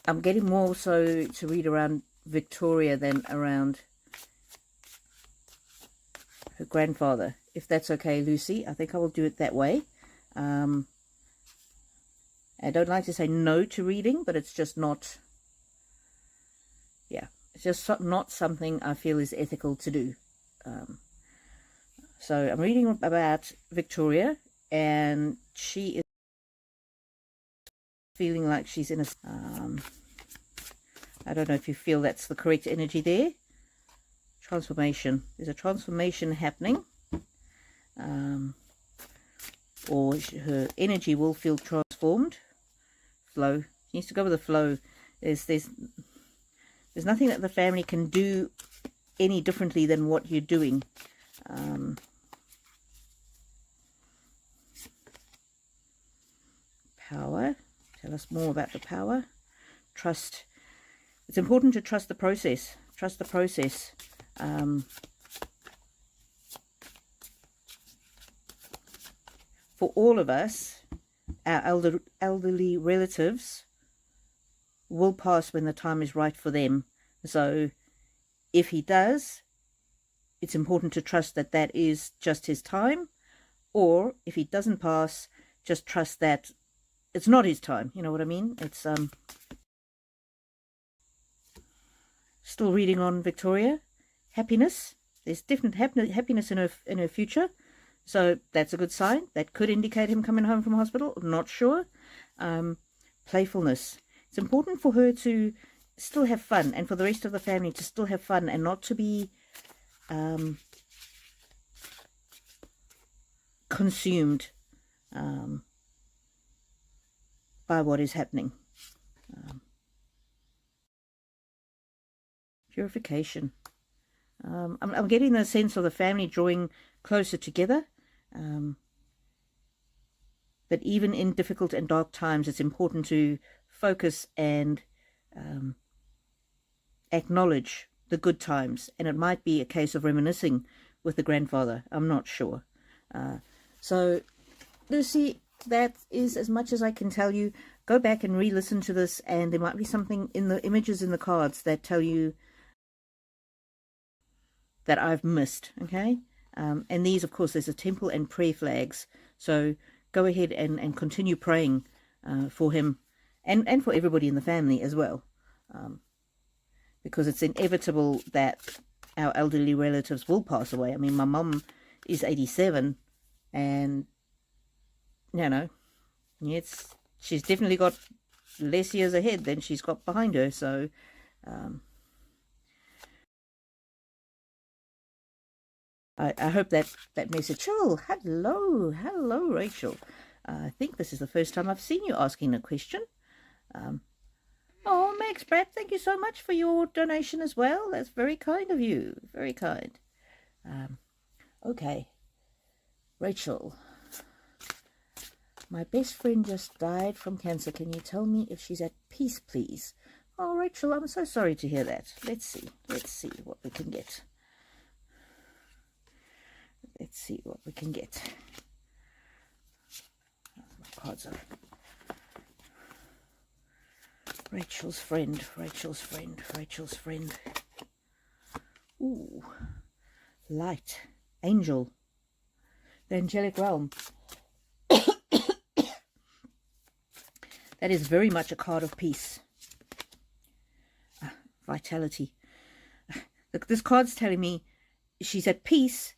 I'm getting more so to read around Victoria than around her grandfather, if that's okay, Lucy. I think I will do it that way. I don't like to say no to reading, but it's just not, yeah, it's just not something I feel is ethical to do. So I'm reading about Victoria, and she is feeling like she's in a... I don't know if you feel that's the correct energy there. Transformation. There's a transformation happening. Or her energy will feel transformed. Flow. She needs to go with the flow. There's nothing that the family can do any differently than what you're doing. Power. Tell us more about the power. Trust. It's important to trust the process. Trust the process. For all of us, our elderly relatives will pass when the time is right for them. So if he does, it's important to trust that that is just his time. Or if he doesn't pass, just trust that it's not his time. You know what I mean? It's still reading on Victoria. Happiness. There's definite happiness in her future. So that's a good sign. That could indicate him coming home from hospital. I'm not sure. Playfulness. It's important for her to still have fun, and for the rest of the family to still have fun, and not to be consumed by what is happening. Purification. I'm getting the sense of the family drawing closer together. But even in difficult and dark times, it's important to focus and acknowledge the good times. And it might be a case of reminiscing with the grandfather. I'm not sure. So, Lucy, that is as much as I can tell you. go back and re-listen to this, and there might be something in the images in the cards that tell you that I've missed, okay? And these, of course, there's a temple and prayer flags. So go ahead and continue praying for him and for everybody in the family as well. Because it's inevitable that our elderly relatives will pass away. I mean, my mum is 87, and, you know, she's definitely got less years ahead than she's got behind her. So I hope that message. Oh, hello, Rachel. I think this is the first time I've seen you asking a question. Oh, Max Pratt, thank you so much for your donation as well. That's very kind of you. Very kind. Okay. Rachel. My best friend just died from cancer. Can you tell me if she's at peace, please? Oh, Rachel, I'm so sorry to hear that. Let's see. Let's see what we can get. Let's see what we can get. Oh, my cards are... Rachel's friend, Rachel's friend, Rachel's friend. Ooh. Light. Angel. The angelic realm. That is very much a card of peace. Vitality. This card's telling me she's at peace,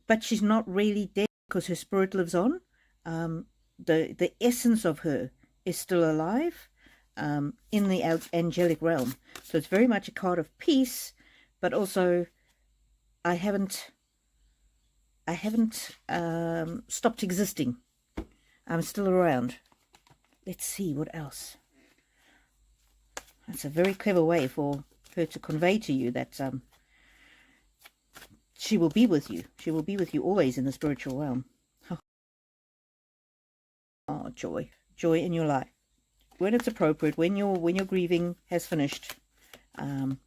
but she's not really dead because her spirit lives on. The essence of her is still alive in the angelic realm. So it's very much a card of peace, but also I haven't stopped existing. I'm still around. Let's see what else. That's a very clever way for her to convey to you that she will be with you. She will be with you always in the spiritual realm. Oh, joy. Joy in your life. When it's appropriate, when your grieving has finished. And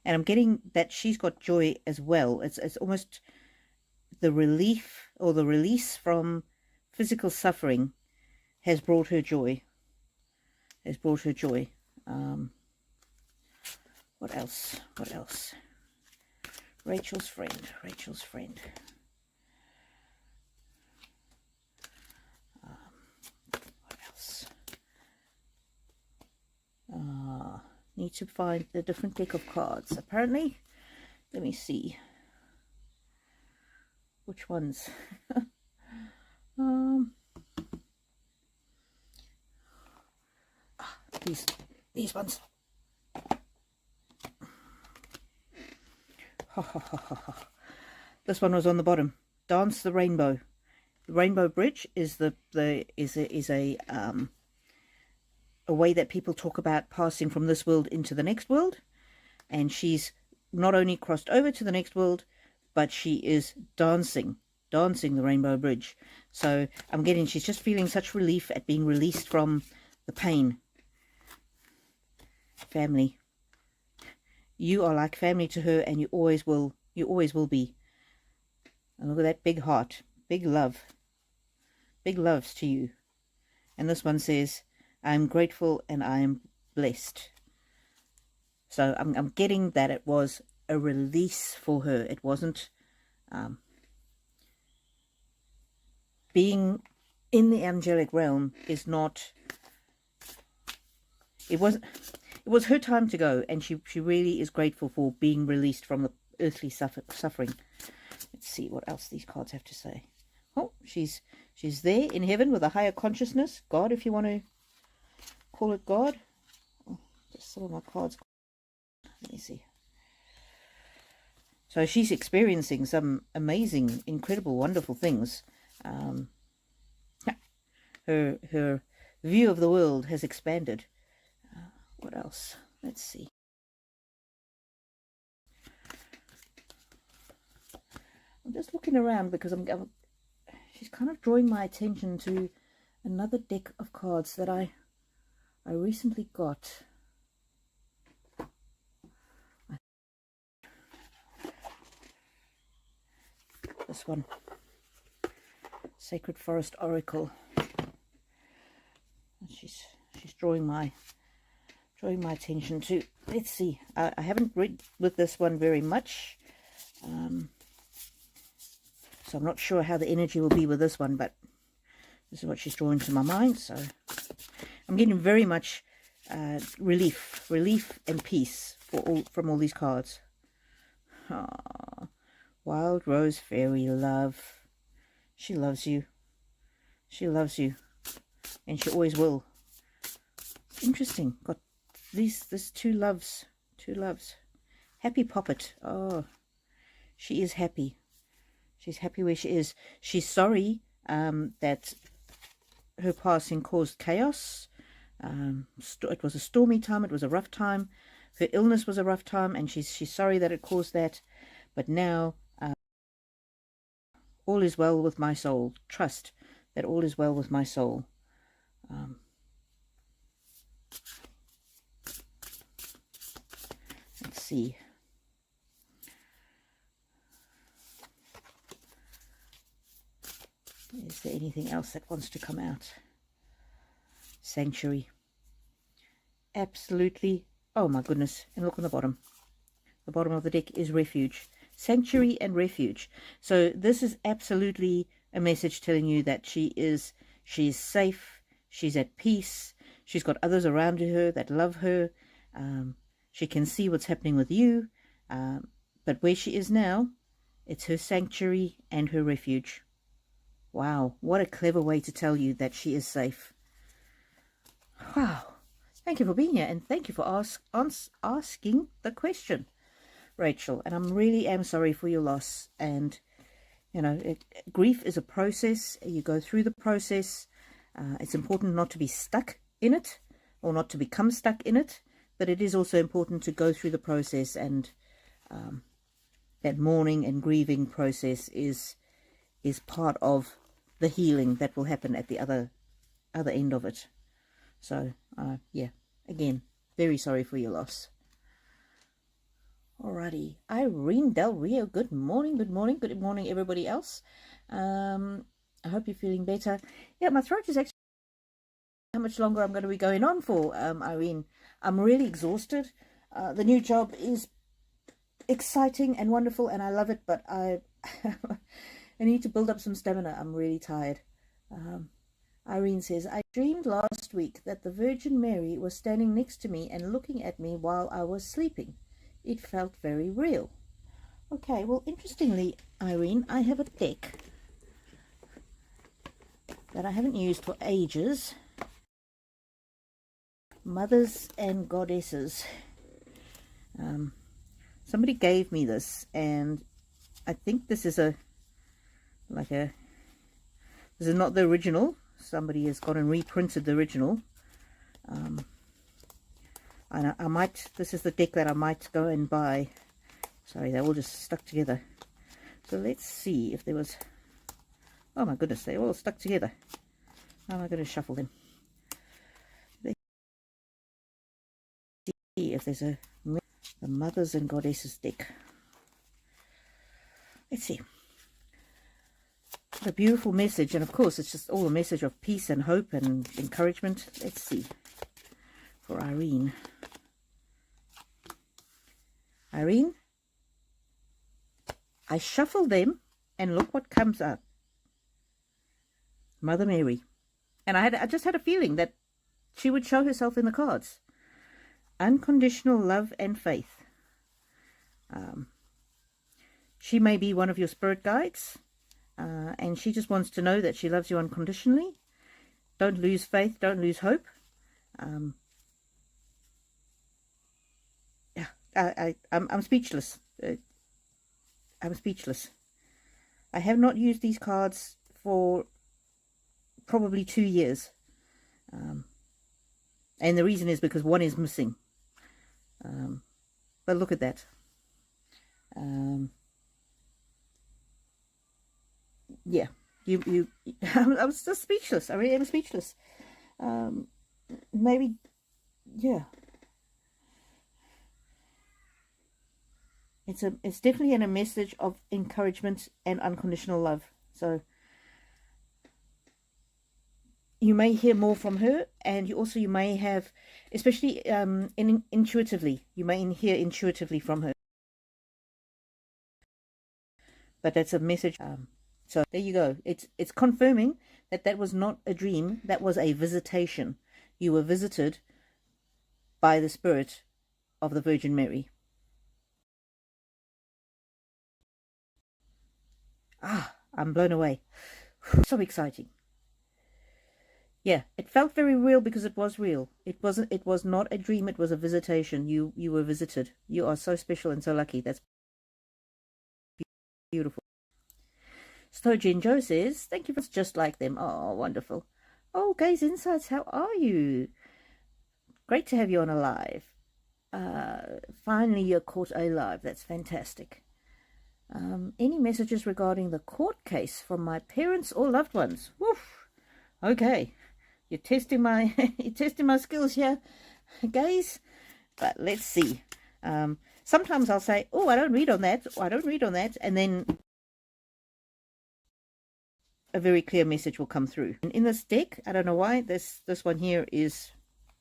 I'm getting that she's got joy as well. It's almost the relief or the release from physical suffering has brought her joy. Has brought her joy. What else? What else? Rachel's friend. Rachel's friend. What else? Need to find a different deck of cards. Apparently, let me see. Which ones? These ones. This one was on the bottom. Dance the rainbow. The rainbow bridge is a way that people talk about passing from this world into the next world, and she's not only crossed over to the next world, but she is dancing the rainbow bridge. So I'm getting she's just feeling such relief at being released from the pain. Family. You are like family to her, and you always will be. And look at that big heart, big love, big loves to you. And this one says, I'm grateful and I am blessed. So I'm getting that it was a release for her. It wasn't being in the angelic realm is not, it was her time to go, and she really is grateful for being released from the earthly suffering. Let's see what else these cards have to say. Oh, she's there in heaven with a higher consciousness. God, if you want to call it God. Oh, just some of my cards. Let me see. So she's experiencing some amazing, incredible, wonderful things. Her view of the world has expanded. What else? Let's see. I'm just looking around because she's kind of drawing my attention to another deck of cards that I recently got. This one. Sacred Forest Oracle. drawing my attention to. Let's see. I haven't read with this one very much, so I'm not sure how the energy will be with this one, but this is what she's drawing to my mind. So I'm getting very much relief and peace from all these cards. Aww. Wild Rose Fairy Love. She loves you. She loves you, and she always will. Interesting. Got this two loves. Happy Poppet. Oh, she is happy. She's happy where she is. She's sorry that her passing caused chaos. It was a stormy time. It was a rough time. Her illness was a rough time, and she's sorry that it caused that. But now all is well with my soul. Trust that all is well with my soul. Let's see. Is there anything else that wants to come out? Sanctuary. Absolutely. Oh my goodness. And look on the bottom. The bottom of the deck is refuge. Sanctuary and refuge. So this is absolutely a message telling you that she's safe. She's at peace. She's got others around her that love her. She can see what's happening with you. But where she is now, it's her sanctuary and her refuge. Wow, what a clever way to tell you that she is safe. Wow. Thank you for being here, and thank you for asking the question, Rachel. And I really am sorry for your loss. And, you know, grief is a process. You go through the process. It's important not to be stuck in it, or not to become stuck in it. But it is also important to go through the process, and that mourning and grieving process is part of the healing that will happen at the other end of it. So yeah, again, very sorry for your loss. Alrighty, Irene Del Rio, good morning everybody else. I hope you're feeling better. Yeah, my throat is actually, how much longer I'm going to be going on for, Irene. I'm really exhausted. The new job is exciting and wonderful, and I love it, but I need to build up some stamina. I'm really tired. Irene says, I dreamed last week that the Virgin Mary was standing next to me and looking at me while I was sleeping. It felt very real. Okay, well, interestingly, Irene, I have a deck that I haven't used for ages. Mothers and Goddesses. Somebody gave me this, and I think this is this is not the original. Somebody has gone and reprinted the original. And I might, this is the deck that I might go and buy. Sorry, they're all just stuck together. So let's see if there was, oh my goodness, they're all stuck together. How am I going to shuffle them? Let's see if there's the Mothers and Goddesses deck. Let's see. A beautiful message, and of course it's just all a message of peace and hope and encouragement. Let's see for Irene. Irene, I shuffle them and look what comes up. Mother Mary. And I just had a feeling that she would show herself in the cards. Unconditional love and faith. She may be one of your spirit guides. And she just wants to know that she loves you unconditionally. Don't lose faith. Don't lose hope. Yeah, I'm speechless. I'm speechless. I have not used these cards for probably 2 years. And the reason is because one is missing. But look at that. Yeah, I was just speechless. I really am speechless. Maybe, yeah. It's definitely a message of encouragement and unconditional love. So you may hear more from her, and you may have, especially intuitively, you may hear intuitively from her. But that's a message. So there you go. It's confirming that that was not a dream. That was a visitation. You were visited by the spirit of the Virgin Mary. Ah, I'm blown away. So exciting. Yeah, it felt very real because it was real. It was not a dream, it was a visitation. You were visited. You are so special and so lucky. That's beautiful. Stojin Joe says, thank you for just like them. Oh, wonderful. Oh, Gaze Insights, how are you? Great to have you on Alive. Finally you're caught alive. That's fantastic. Any messages regarding the court case from my parents or loved ones? Woof. Okay. You're testing my skills here, Gaze. But let's see. Sometimes I'll say, oh, I don't read on that, or I don't read on that, and then a very clear message will come through. And in this deck, I don't know why, this one here is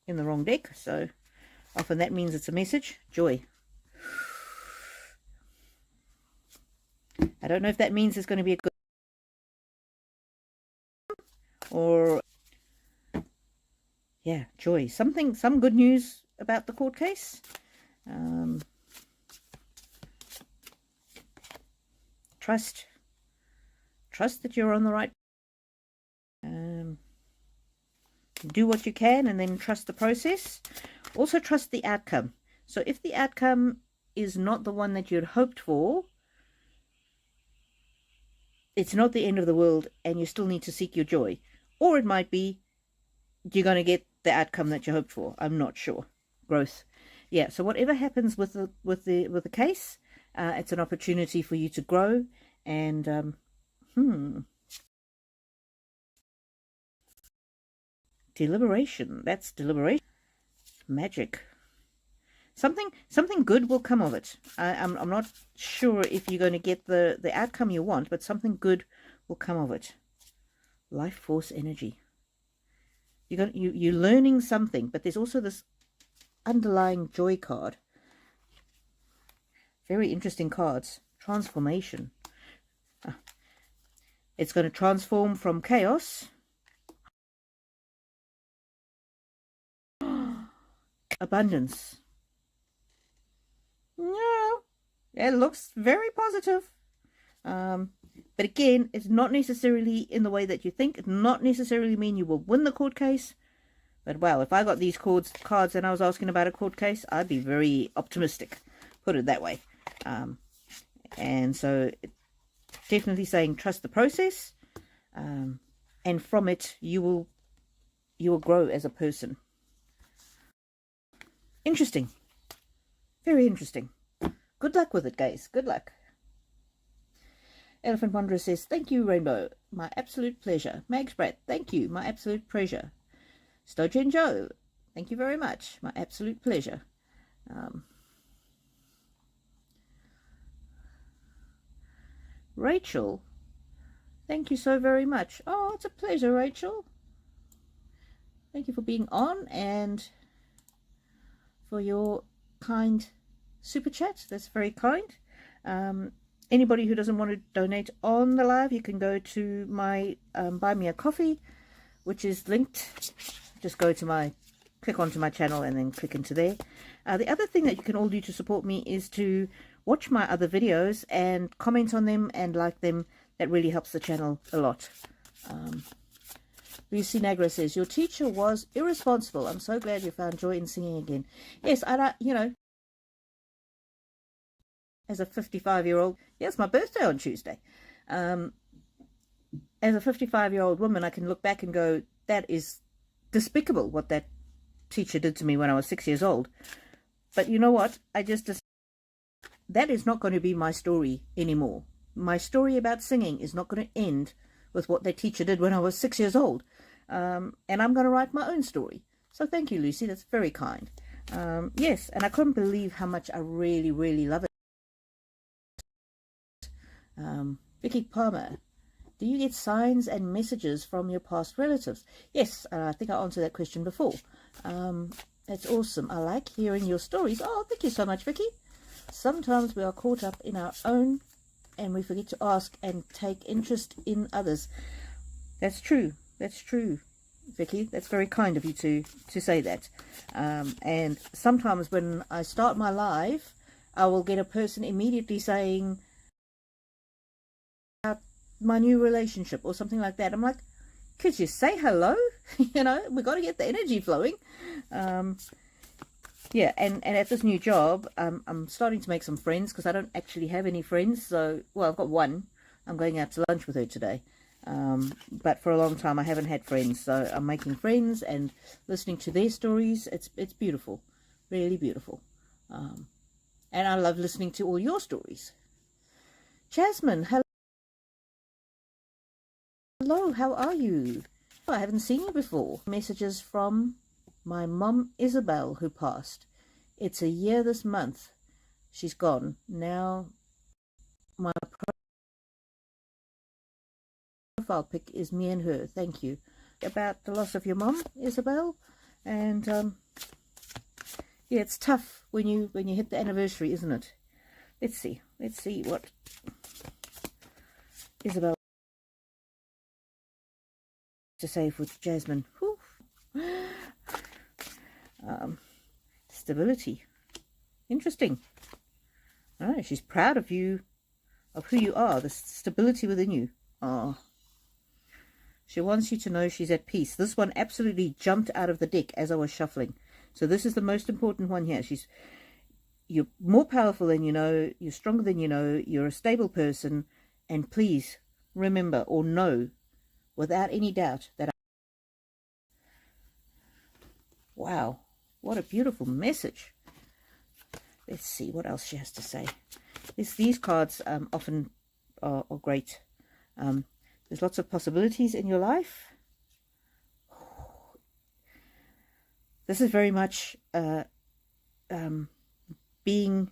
in the wrong deck, so often that means it's a message. Joy. I don't know if that means it's going to be a good, or yeah, joy. Some good news about the court case. Trust that you're on the right. Do what you can, and then trust the process. Also trust the outcome. So if the outcome is not the one that you'd hoped for, it's not the end of the world, and you still need to seek your joy. Or it might be you're going to get the outcome that you hoped for. I'm not sure. Growth. Yeah, so whatever happens with the case, it's an opportunity for you to grow. And deliberation. That's deliberation. Magic. Something good will come of it. I'm not sure if you're going to get the outcome you want, but something good will come of it. Life force energy. You're learning something, but there's also this underlying joy card. Very interesting cards. Transformation. It's going to transform from chaos. Abundance. No, it looks very positive. But again, it's not necessarily in the way that you think. It not necessarily mean you will win the court case. But wow, if I got these cards and I was asking about a court case, I'd be very optimistic. Put it that way. And so definitely saying trust the process. And from it, you will grow as a person. Interesting. Very interesting. Good luck with it, guys. Good luck. Elephant Wanderer says, thank you, Rainbow. My absolute pleasure. Mags Brett, thank you. My absolute pleasure. Stojen Joe, thank you very much. My absolute pleasure. Rachel, thank you so very much. Oh, it's a pleasure, Rachel. Thank you for being on and for your kind super chat. That's very kind. Anybody who doesn't want to donate on the live, you can go to my buy me a coffee, which is linked. Just go to click onto my channel and then click into there. The other thing that you can all do to support me is to watch my other videos and comment on them and like them. That really helps the channel a lot. Lucy Nagra says, your teacher was irresponsible. I'm so glad you found joy in singing again. Yes, as a 55-year-old, yes, my birthday on Tuesday. As a 55-year-old woman, I can look back and go, that is despicable what that teacher did to me when I was 6 years old. But you know what? That is not going to be my story anymore. My story about singing is not going to end with what that teacher did when I was 6 years old. And I'm going to write my own story. So thank you, Lucy. That's very kind. Yes, and I couldn't believe how much I really, really love it. Vicky Palmer, Do you get signs and messages from your past relatives? Yes, I think I answered that question before. That's awesome. I like hearing your stories. Oh, thank you so much, Vicky. Sometimes we are caught up in our own and we forget to ask and take interest in others. That's true. That's true, Vicky. That's very kind of you to say that. And sometimes when I start my live, I will get a person immediately saying my new relationship or something like that. I'm like, could you say hello? You know, we got to get the energy flowing. Yeah, and at this new job, I'm starting to make some friends because I don't actually have any friends. So, well, I've got one. I'm going out to lunch with her today. But for a long time, I haven't had friends. So I'm making friends and listening to their stories. It's beautiful, really beautiful. And I love listening to all your stories. Jasmine, hello. Hello, how are you? Oh, I haven't seen you before. Messages from my mom, Isabel, who passed. It's a year this month. She's gone. Now, my profile pic is me and her. Thank you. About the loss of your mom, Isabel. And, yeah, it's tough when you hit the anniversary, isn't it? Let's see. Let's see what Isabel to say with Jasmine. Stability. Interesting. Oh, she's proud of you, of who you are, the stability within you. Oh, she wants you to know she's at peace. This one absolutely jumped out of the deck as I was shuffling. So this is the most important one here. You're more powerful than you know, you're stronger than you know, you're a stable person, and please remember or know without any doubt that wow, what a beautiful message. Let's see what else she has to say. These cards often are great. There's lots of possibilities in your life. This is very much being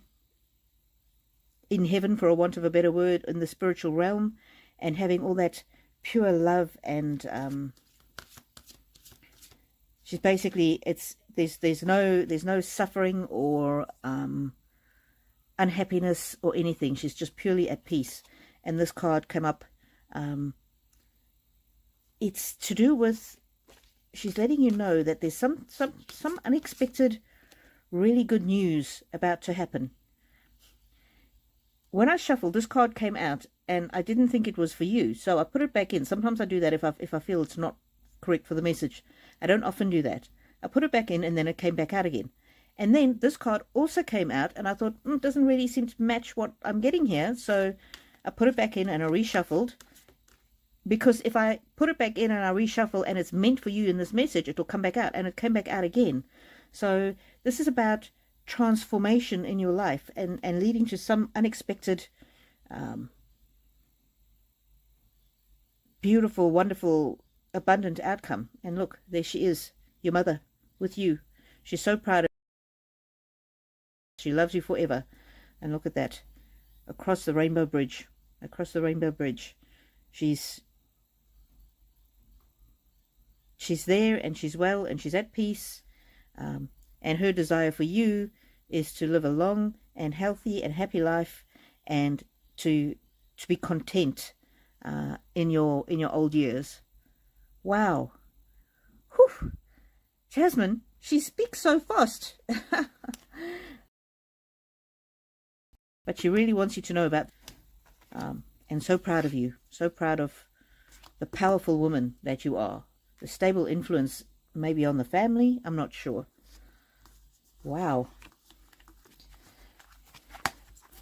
in heaven, for a want of a better word, in the spiritual realm, and having all that pure love. And she's basically, there's no suffering or unhappiness or anything. She's just purely at peace. And this card came up. It's to do with, she's letting you know that there's some unexpected, really good news about to happen. When I shuffled, this card came out, and I didn't think it was for you, so I put it back in. Sometimes I do that if I feel it's not correct for the message. I don't often do that. I put it back in, and then it came back out again. And then this card also came out, and I thought, it doesn't really seem to match what I'm getting here, so I put it back in and I reshuffled. Because if I put it back in and I reshuffle and it's meant for you in this message, it'll come back out, and it came back out again. So this is about transformation in your life and leading to some unexpected, beautiful, wonderful, abundant outcome. And look, there she is, your mother, with you. She's so proud of you. She loves you forever. And look at that. Across the rainbow bridge. Across the rainbow bridge. She's there, and she's well, and she's at peace. And her desire for you is to live a long and healthy and happy life, and to be content in your old years. Wow. Whew. Jasmine, she speaks so fast. But she really wants you to know about, and so proud of you, so proud of the powerful woman that you are. The stable influence maybe on the family, I'm not sure. Wow.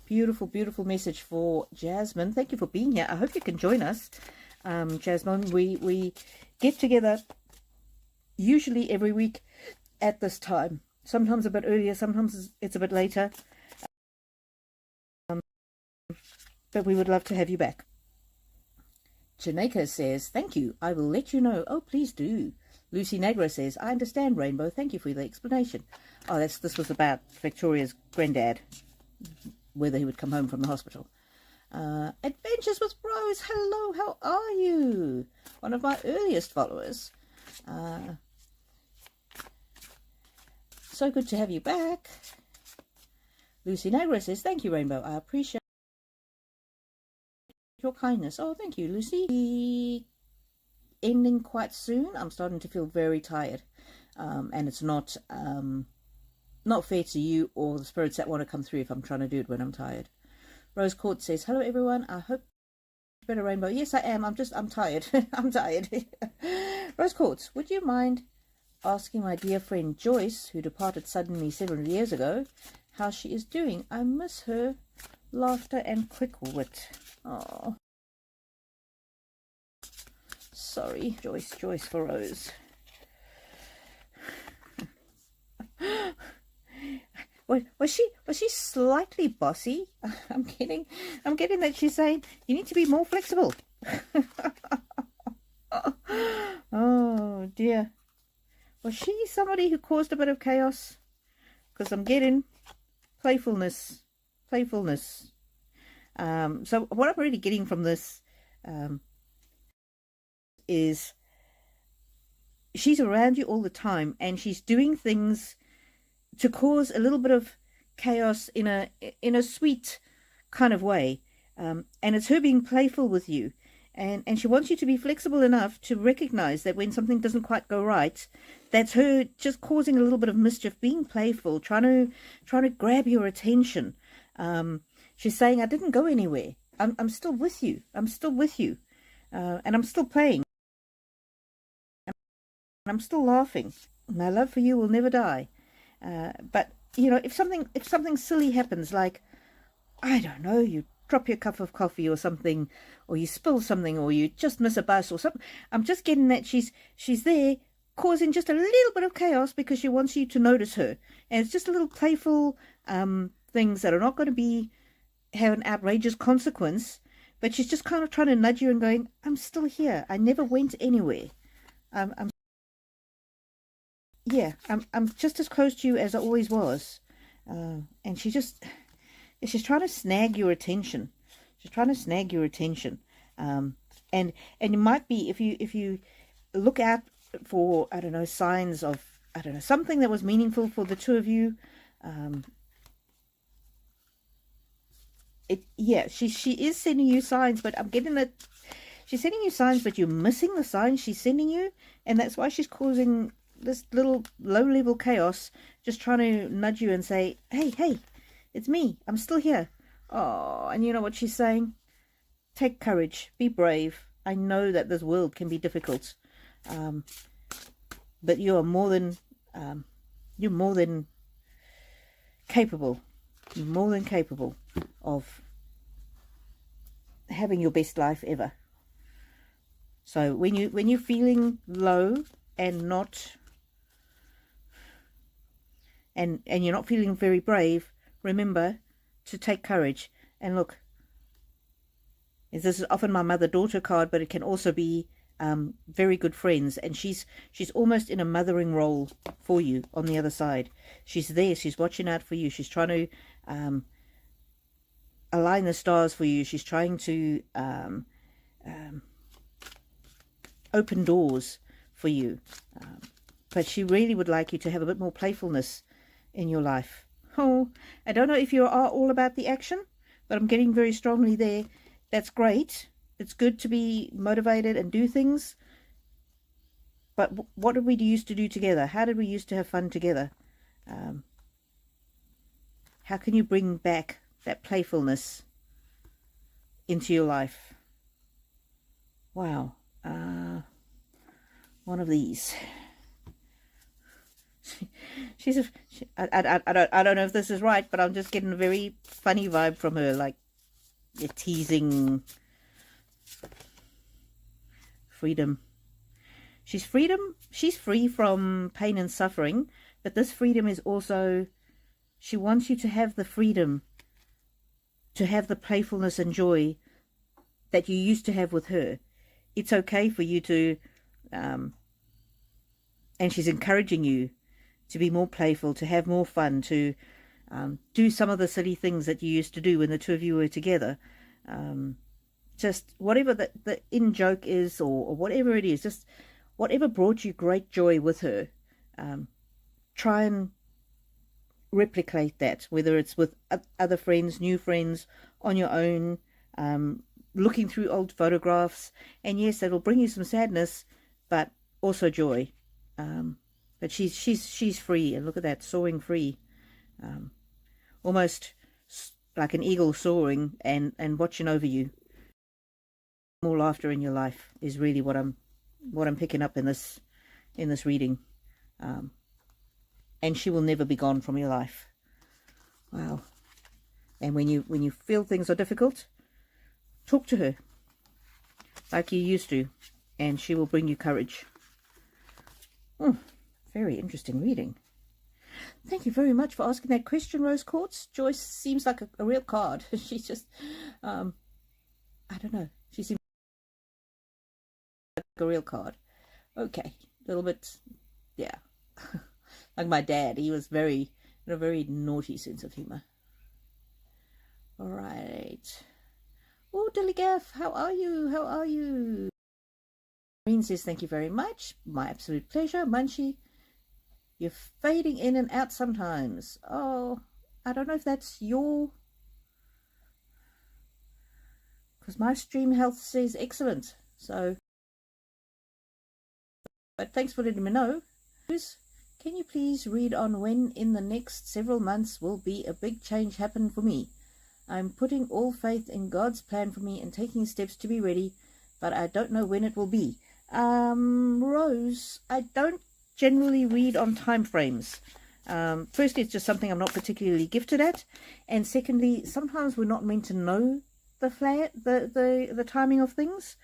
Beautiful, beautiful message for Jasmine. Thank you for being here. I hope you can join us. Jasmine, we get together usually every week at this time. Sometimes a bit earlier, sometimes it's a bit later. But we would love to have you back. Janeka says, thank you. I will let you know. Oh, please do. Lucy Nagra says, I understand, Rainbow. Thank you for the explanation. Oh, this was about Victoria's granddad, whether he would come home from the hospital. Adventures with Rose, hello, how are you? One of my earliest followers. So good to have you back. Lucy Nagra says, thank you, Rainbow. I appreciate your kindness. Oh, thank you, Lucy. Ending quite soon. I'm starting to feel very tired. And it's not fair to you or the spirits that want to come through if I'm trying to do it when I'm tired. Rose Court says, hello, everyone. I hope better, Rainbow. Yes, I am. I'm tired. I'm tired. Rose Court, would you mind asking my dear friend Joyce, who departed suddenly 7 years ago, how she is doing? I miss her laughter and quick wit. Oh, sorry, Joyce for Rose. Was she slightly bossy? I'm getting that she's saying you need to be more flexible. Oh dear. Was she somebody who caused a bit of chaos? Because I'm getting playfulness. So what I'm really getting from this is she's around you all the time, and she's doing things to cause a little bit of chaos in a sweet kind of way, and it's her being playful with you. And she wants you to be flexible enough to recognize that when something doesn't quite go right, that's her just causing a little bit of mischief, being playful, trying to grab your attention. She's saying, I didn't go anywhere. I'm still with you. I'm still with you. And I'm still playing. And I'm still laughing. My love for you will never die. But, you know, if something silly happens, like, I don't know, you drop your cup of coffee or something, or you spill something, or you just miss a bus or something, I'm just getting that she's there causing just a little bit of chaos because she wants you to notice her. And it's just a little playful things that are not going to have an outrageous consequence, but she's just kind of trying to nudge you and going, I'm still here. I never went anywhere. I'm just as close to you as I always was. And she's trying to snag your attention. She's trying to snag your attention. And it might be, if you look out for, I don't know, signs of, I don't know, something that was meaningful for the two of you. She is sending you signs, but I'm getting that she's sending you signs, but you're missing the signs she's sending you, and that's why she's causing this little low-level chaos, just trying to nudge you and say, hey, it's me. I'm still here. Oh, and you know what she's saying? Take courage. Be brave. I know that this world can be difficult, but you are more than capable. You're more than capable of having your best life ever. So when you're feeling low and not and you're not feeling very brave, remember to take courage. And look, this is often my mother-daughter card, but it can also be very good friends, and she's almost in a mothering role for you on the other side. She's there, she's watching out for you, she's trying to align the stars for you, she's trying to open doors for you, but she really would like you to have a bit more playfulness in your life. Oh, I don't know if you are all about the action, but I'm getting very strongly there. That's great. It's good to be motivated and do things. But what did we used to do together? How did we used to have fun together? How can you bring back that playfulness into your life? Wow. One of these. I don't know if this is right, but I'm just getting a very funny vibe from her, like a teasing freedom. She's free from pain and suffering, but this freedom is also, she wants you to have the freedom to have the playfulness and joy that you used to have with her. It's okay for you to and she's encouraging you to be more playful, to have more fun, to do some of the silly things that you used to do when the two of you were together. Just whatever the in joke is, or whatever it is, just whatever brought you great joy with her, try and replicate that, whether it's with other friends, new friends, on your own, looking through old photographs. And yes, it'll bring you some sadness, but also joy. But she's free, and look at that, soaring free, almost like an eagle soaring and watching over you. More laughter in your life is really what I'm picking up in this reading, and she will never be gone from your life. Wow. And when you feel things are difficult, talk to her like you used to, and she will bring you courage. Very interesting reading. Thank you very much for asking that question, Rose Quartz. Joyce seems like a real card. She's just, I don't know. She seems like a real card. Okay, a little bit, yeah. Like my dad, he was a very naughty sense of humor. All right. Oh, Dillygaff, how are you? How are you? Green says, thank you very much. My absolute pleasure. Munchie, you're fading in and out sometimes. Oh, I don't know if that's your... because my stream health says excellent. So, but thanks for letting me know. Can you please read on when in the next several months will be a big change happen for me? I'm putting all faith in God's plan for me and taking steps to be ready, but I don't know when it will be. Rose, I don't generally read on time frames. Firstly, it's just something I'm not particularly gifted at, and secondly, sometimes we're not meant to know the timing of things.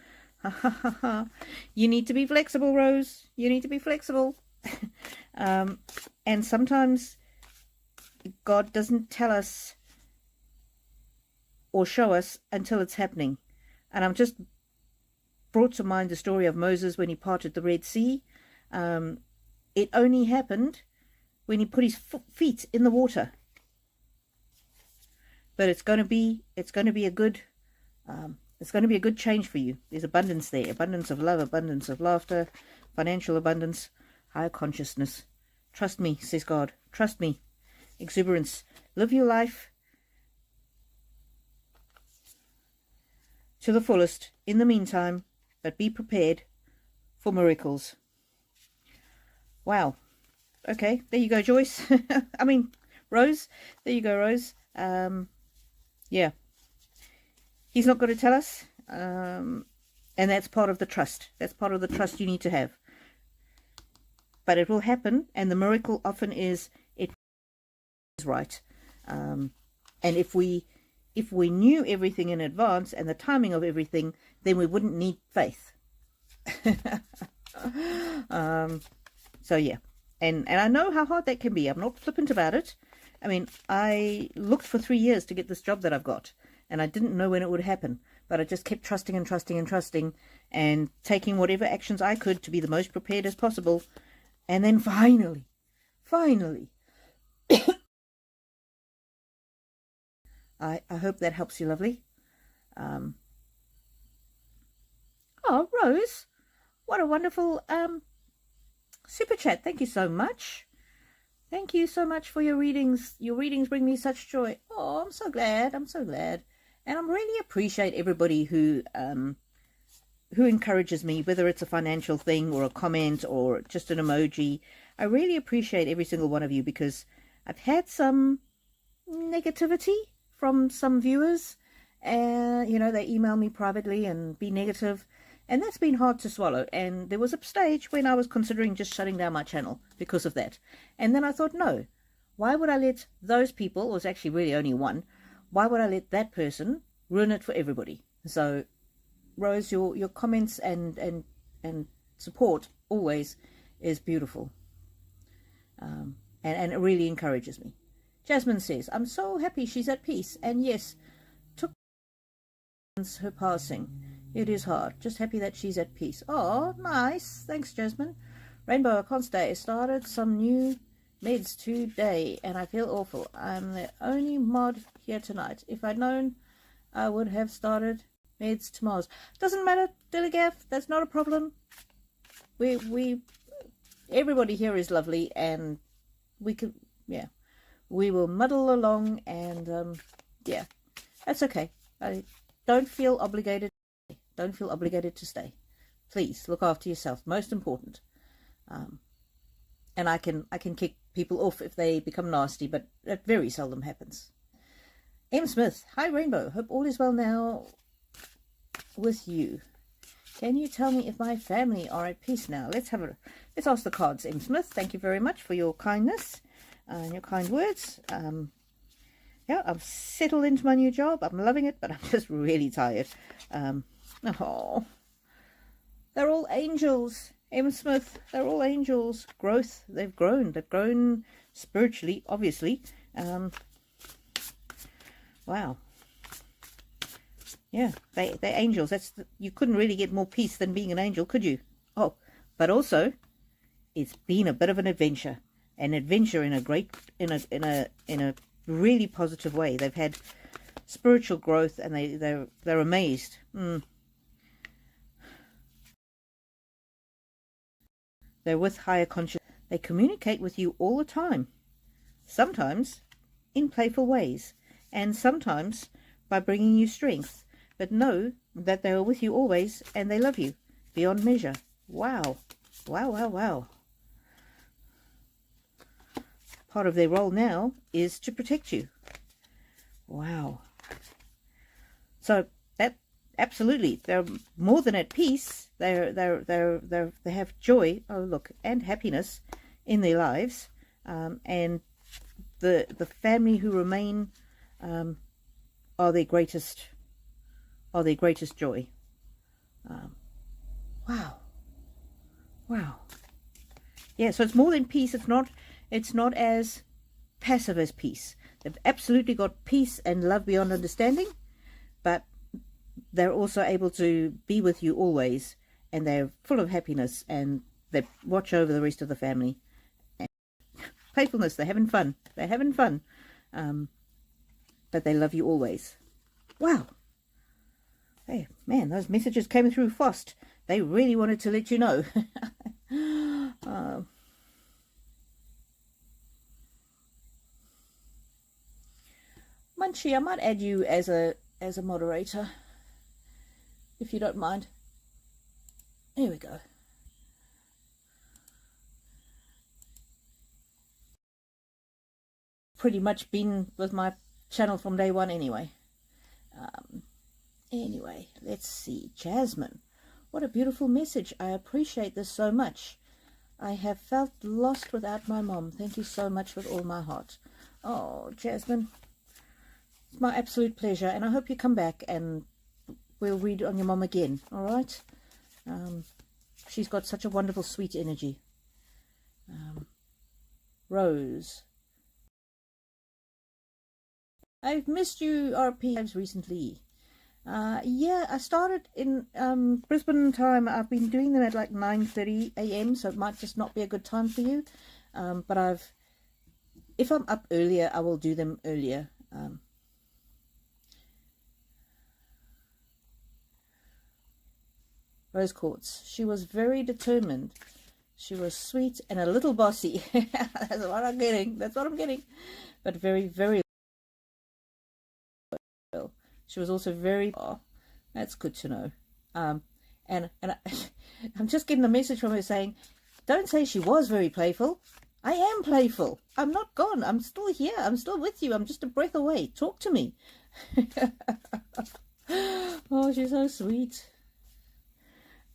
You need to be flexible, Rose. You need to be flexible. And sometimes God doesn't tell us or show us until it's happening. And I'm just brought to mind the story of Moses when he parted the Red Sea. It only happened when he put his feet in the water. But it's going to be a good change for you. There's abundance there, abundance of love, abundance of laughter, financial abundance, higher consciousness. Trust me, says God. Trust me. Exuberance. Live your life to the fullest in the meantime, but be prepared for miracles. Wow. Okay, there you go, Joyce. I mean, Rose. There you go, Rose. Yeah. He's not going to tell us. And that's part of the trust. That's part of the trust you need to have. But it will happen, and the miracle often is it is right. And if we knew everything in advance and the timing of everything, then we wouldn't need faith. So yeah, and I know how hard that can be. I'm not flippant about it. I mean, I looked for 3 years to get this job that I've got, and I didn't know when it would happen, but I just kept trusting and trusting and trusting, and taking whatever actions I could to be the most prepared as possible. And then finally, I hope that helps you, lovely. Oh, Rose, what a wonderful super chat. Thank you so much. Thank you so much for your readings. Your readings bring me such joy. Oh, I'm so glad. I'm so glad. And I really appreciate everybody who encourages me, whether it's a financial thing or a comment or just an emoji. I really appreciate every single one of you, because I've had some negativity from some viewers. You know, they email me privately and be negative, and that's been hard to swallow. And there was a stage when I was considering just shutting down my channel because of that. And then I thought, no, why would I let those people, it was actually really only one, why would I let that person ruin it for everybody? So Rose, your comments and support always is beautiful, and it really encourages me. Jasmine says, I'm so happy she's at peace, and yes, took her passing. It is hard. Just happy that she's at peace. Oh, nice. Thanks, Jasmine. Rainbow, I can't stay. I started some new meds today, and I feel awful. I'm the only mod here tonight. If I'd known I would have started meds to Mars. Doesn't matter, Dilligaff, that's not a problem. Everybody here is lovely, and we can, yeah, we will muddle along, and yeah, that's okay. I don't feel obligated. Don't feel obligated to stay. Please look after yourself. Most important. And I can kick people off if they become nasty, but that very seldom happens. M. Smith, hi Rainbow. Hope all is well now with you. Can you tell me if my family are at peace now? Let's ask the cards, M. Smith. Thank you very much for your kindness and your kind words. Yeah, I've settled into my new job. I'm loving it, but I'm just really tired. Oh, they're all angels, M. Smith. They're all angels. Growth. They've grown. They've grown spiritually, obviously. Wow. Yeah, they're angels. You couldn't really get more peace than being an angel, could you? Oh, but also, it's been a bit of an adventure in a really positive way. They've had spiritual growth, and they're amazed. They're with higher consciousness. They communicate with you all the time, sometimes in playful ways, and sometimes by bringing you strength. But know that they are with you always, and they love you beyond measure. Wow. Wow, wow, wow. Part of their role now is to protect you. Wow. So that absolutely, they're more than at peace. They have joy. Oh look, and happiness in their lives. And the family who remain are their greatest joy. Wow. Wow. Yeah, so it's more than peace. It's not as passive as peace. They've absolutely got peace and love beyond understanding, but they're also able to be with you always, and they're full of happiness, and they watch over the rest of the family. And playfulness, they're having fun. They're having fun. But they love you always. Wow. Hey, man, those messages came through fast. They really wanted to let you know. Munchie, I might add you as a moderator, if you don't mind. Here we go. Pretty much been with my channel from day one anyway. Anyway, let's see. Jasmine, what a beautiful message. I appreciate this so much. I have felt lost without my mom. Thank you so much with all my heart. Oh, Jasmine, it's my absolute pleasure, and I hope you come back and we'll read on your mom again, all right? She's got such a wonderful, sweet energy. Rose, I've missed you, RP, recently. Yeah, I started in Brisbane time. I've been doing them at like 9:30 a.m, so it might just not be a good time for you. But if I'm up earlier, I will do them earlier. Rose Quartz, she was very determined. She was sweet and a little bossy. That's what I'm getting. That's what I'm getting. But very, very well. She was also very... Oh, that's good to know. And I'm just getting a message from her saying, don't say she was very playful. I am playful. I'm not gone. I'm still here. I'm still with you. I'm just a breath away. Talk to me. Oh, she's so sweet.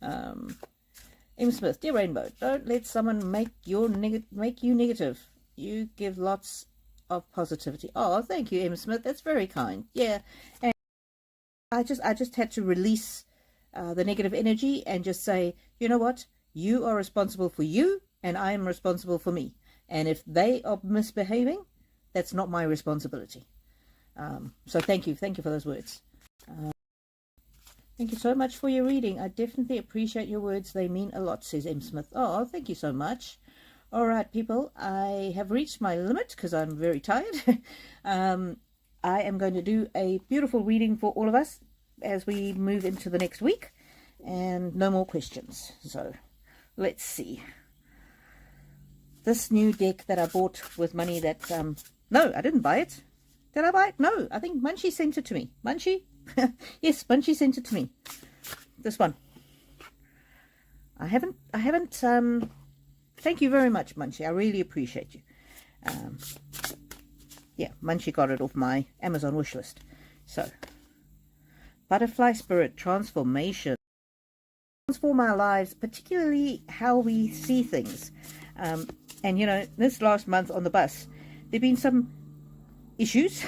M. Smith, dear Rainbow, don't let someone make you negative. You give lots of positivity. Oh, thank you, M. Smith. That's very kind. Yeah, and I just had to release the negative energy and just say, you know what? You are responsible for you, and I am responsible for me. And if they are misbehaving, that's not my responsibility. So thank you for those words. Thank you so much for your reading. I definitely appreciate your words. They mean a lot, says M. Smith. Oh, thank you so much. All right, people, I have reached my limit because I'm very tired. I am going to do a beautiful reading for all of us as we move into the next week, and no more questions. So let's see. This new deck that I bought with money that, no, I didn't buy it. Did I buy it? No, I think Munchie sent it to me. Munchie? Yes, Munchie sent it to me. This one. I haven't, thank you very much, Munchie. I really appreciate you. Yeah, Munchie got it off my Amazon wish list. So, Butterfly Spirit Transformation. Transform our lives, particularly how we see things. And, you know, this last month on the bus, there have been some issues.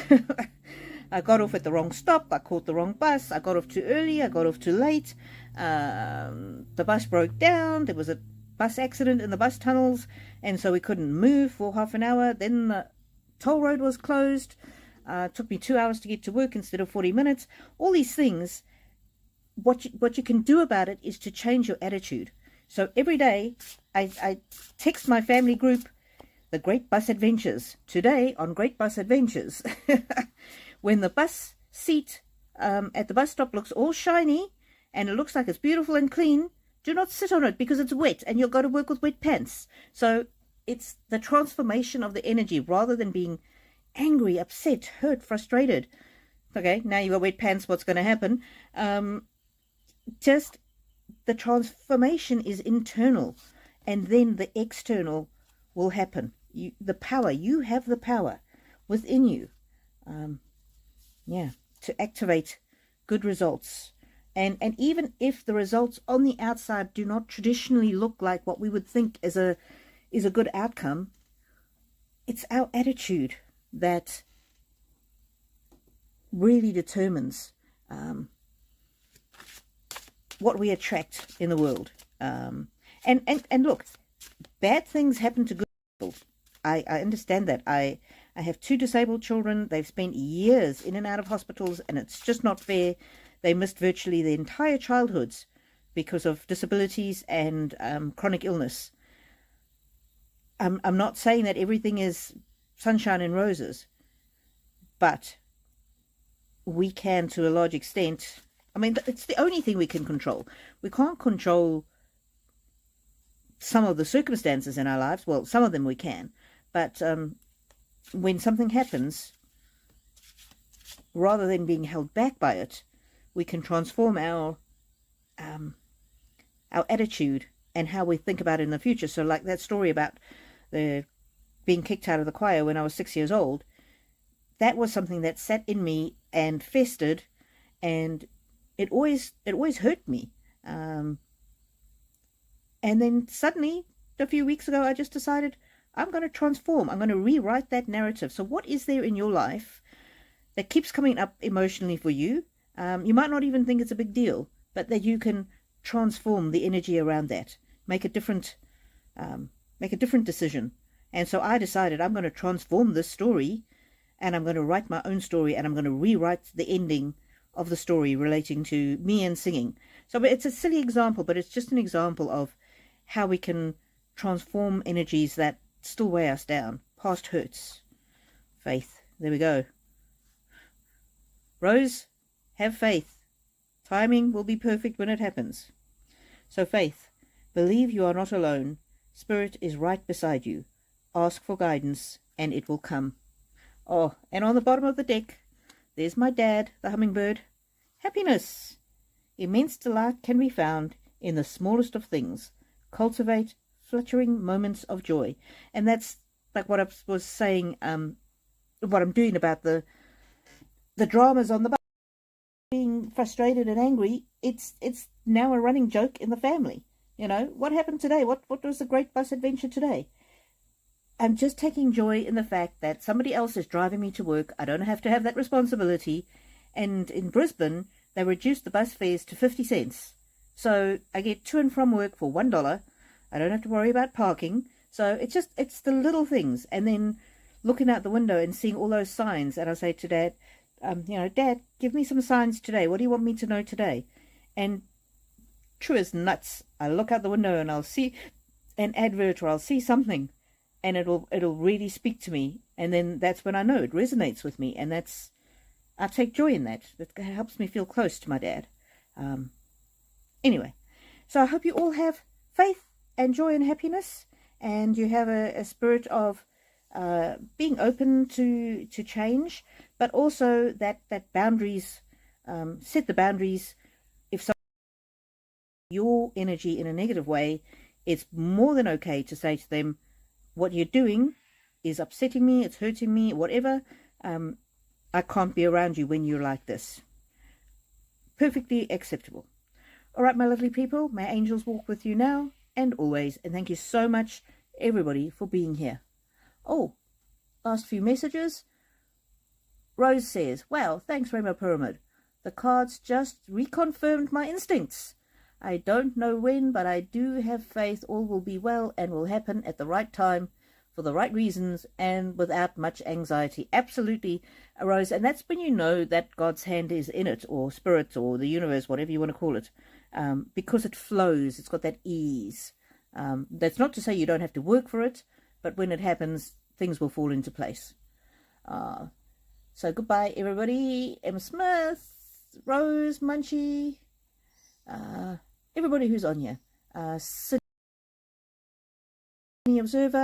I got off at the wrong stop. I caught the wrong bus. I got off too early. I got off too late. The bus broke down. There was a bus accident in the bus tunnels, and so we couldn't move for half an hour. Then the toll road was closed. It took me 2 hours to get to work instead of 40 minutes. All these things, what you can do about it is to change your attitude. So every day I text my family group, the Great Bus Adventures. Today on Great Bus Adventures, when the bus seat at the bus stop looks all shiny and it looks like it's beautiful and clean, do not sit on it because it's wet and you'll go to work with wet pants. So it's the transformation of the energy rather than being angry, upset, hurt, frustrated. Okay, now you've got wet pants, what's going to happen? Just the transformation is internal, and then the external will happen. The power, you have the power within you, yeah, to activate good results. And even if the results on the outside do not traditionally look like what we would think is a good outcome, it's our attitude that really determines what we attract in the world. And look, bad things happen to good people. I understand that. I have 2 disabled children. They've spent years in and out of hospitals, and it's just not fair. They missed virtually their entire childhoods because of disabilities and chronic illness. I'm not saying that everything is sunshine and roses, but we can, to a large extent. I mean, it's the only thing we can control. We can't control some of the circumstances in our lives. Well, some of them we can. But when something happens, rather than being held back by it, we can transform our attitude and how we think about it in the future. So like that story about being kicked out of the choir when I was 6 years old, that was something that sat in me and festered, and it always hurt me. And then suddenly, a few weeks ago, I just decided I'm going to transform. I'm going to rewrite that narrative. So what is there in your life that keeps coming up emotionally for you? You might not even think it's a big deal, but that you can transform the energy around that, make a different decision. And so I decided I'm going to transform this story, and I'm going to write my own story, and I'm going to rewrite the ending of the story relating to me and singing. So it's a silly example, but it's just an example of how we can transform energies that still weigh us down. Past hurts. Faith. There we go. Rose, have faith. Timing will be perfect when it happens. So faith, believe you are not alone. Spirit is right beside you. Ask for guidance and it will come. Oh, and on the bottom of the deck, there's my dad, the hummingbird. Happiness. Immense delight can be found in the smallest of things. Cultivate fluttering moments of joy. And that's like what I was saying, what I'm doing about the dramas on the bus. Being frustrated and angry, it's now a running joke in the family. You know, what happened today? What was the great bus adventure today? I'm just taking joy in the fact that somebody else is driving me to work. I don't have to have that responsibility. And in Brisbane, they reduced the bus fares to 50 cents. So I get to and from work for $1. I don't have to worry about parking. So it's the little things. And then looking out the window and seeing all those signs. And I say to Dad, Dad, give me some signs today. What do you want me to know today? And true as nuts, I look out the window and I'll see an advert or I'll see something, and it'll really speak to me. And then that's when I know it resonates with me. And that's I take joy in that. That helps me feel close to my dad. Anyway, so I hope you all have faith and joy and happiness, and you have a spirit of being open to change, but also that boundaries, set the boundaries. If someone your energy in a negative way, it's more than okay to say to them, what you're doing is upsetting me, it's hurting me, whatever. I can't be around you when you're like this. Perfectly acceptable. All right, my lovely people, may angels walk with you now and always. And thank you so much, everybody, for being here. Oh, last few messages. Rose says, wow, thanks, Rainbow Pyramid. The cards just reconfirmed my instincts. I don't know when, but I do have faith all will be well and will happen at the right time, for the right reasons, and without much anxiety. Absolutely, Rose. And that's when you know that God's hand is in it, or spirit, or the universe, whatever you want to call it, because it flows. It's got that ease. That's not to say you don't have to work for it, but when it happens, things will fall into place. So goodbye, everybody. Emma Smith, Rose, Munchie, everybody who's on here. Sydney Observer,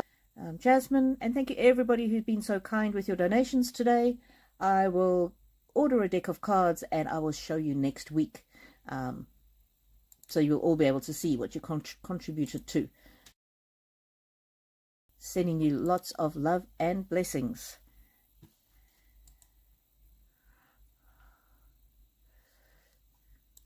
Jasmine, and thank you everybody who's been so kind with your donations today. I will order a deck of cards and I will show you next week, so you'll all be able to see what you contributed to. Sending you lots of love and blessings.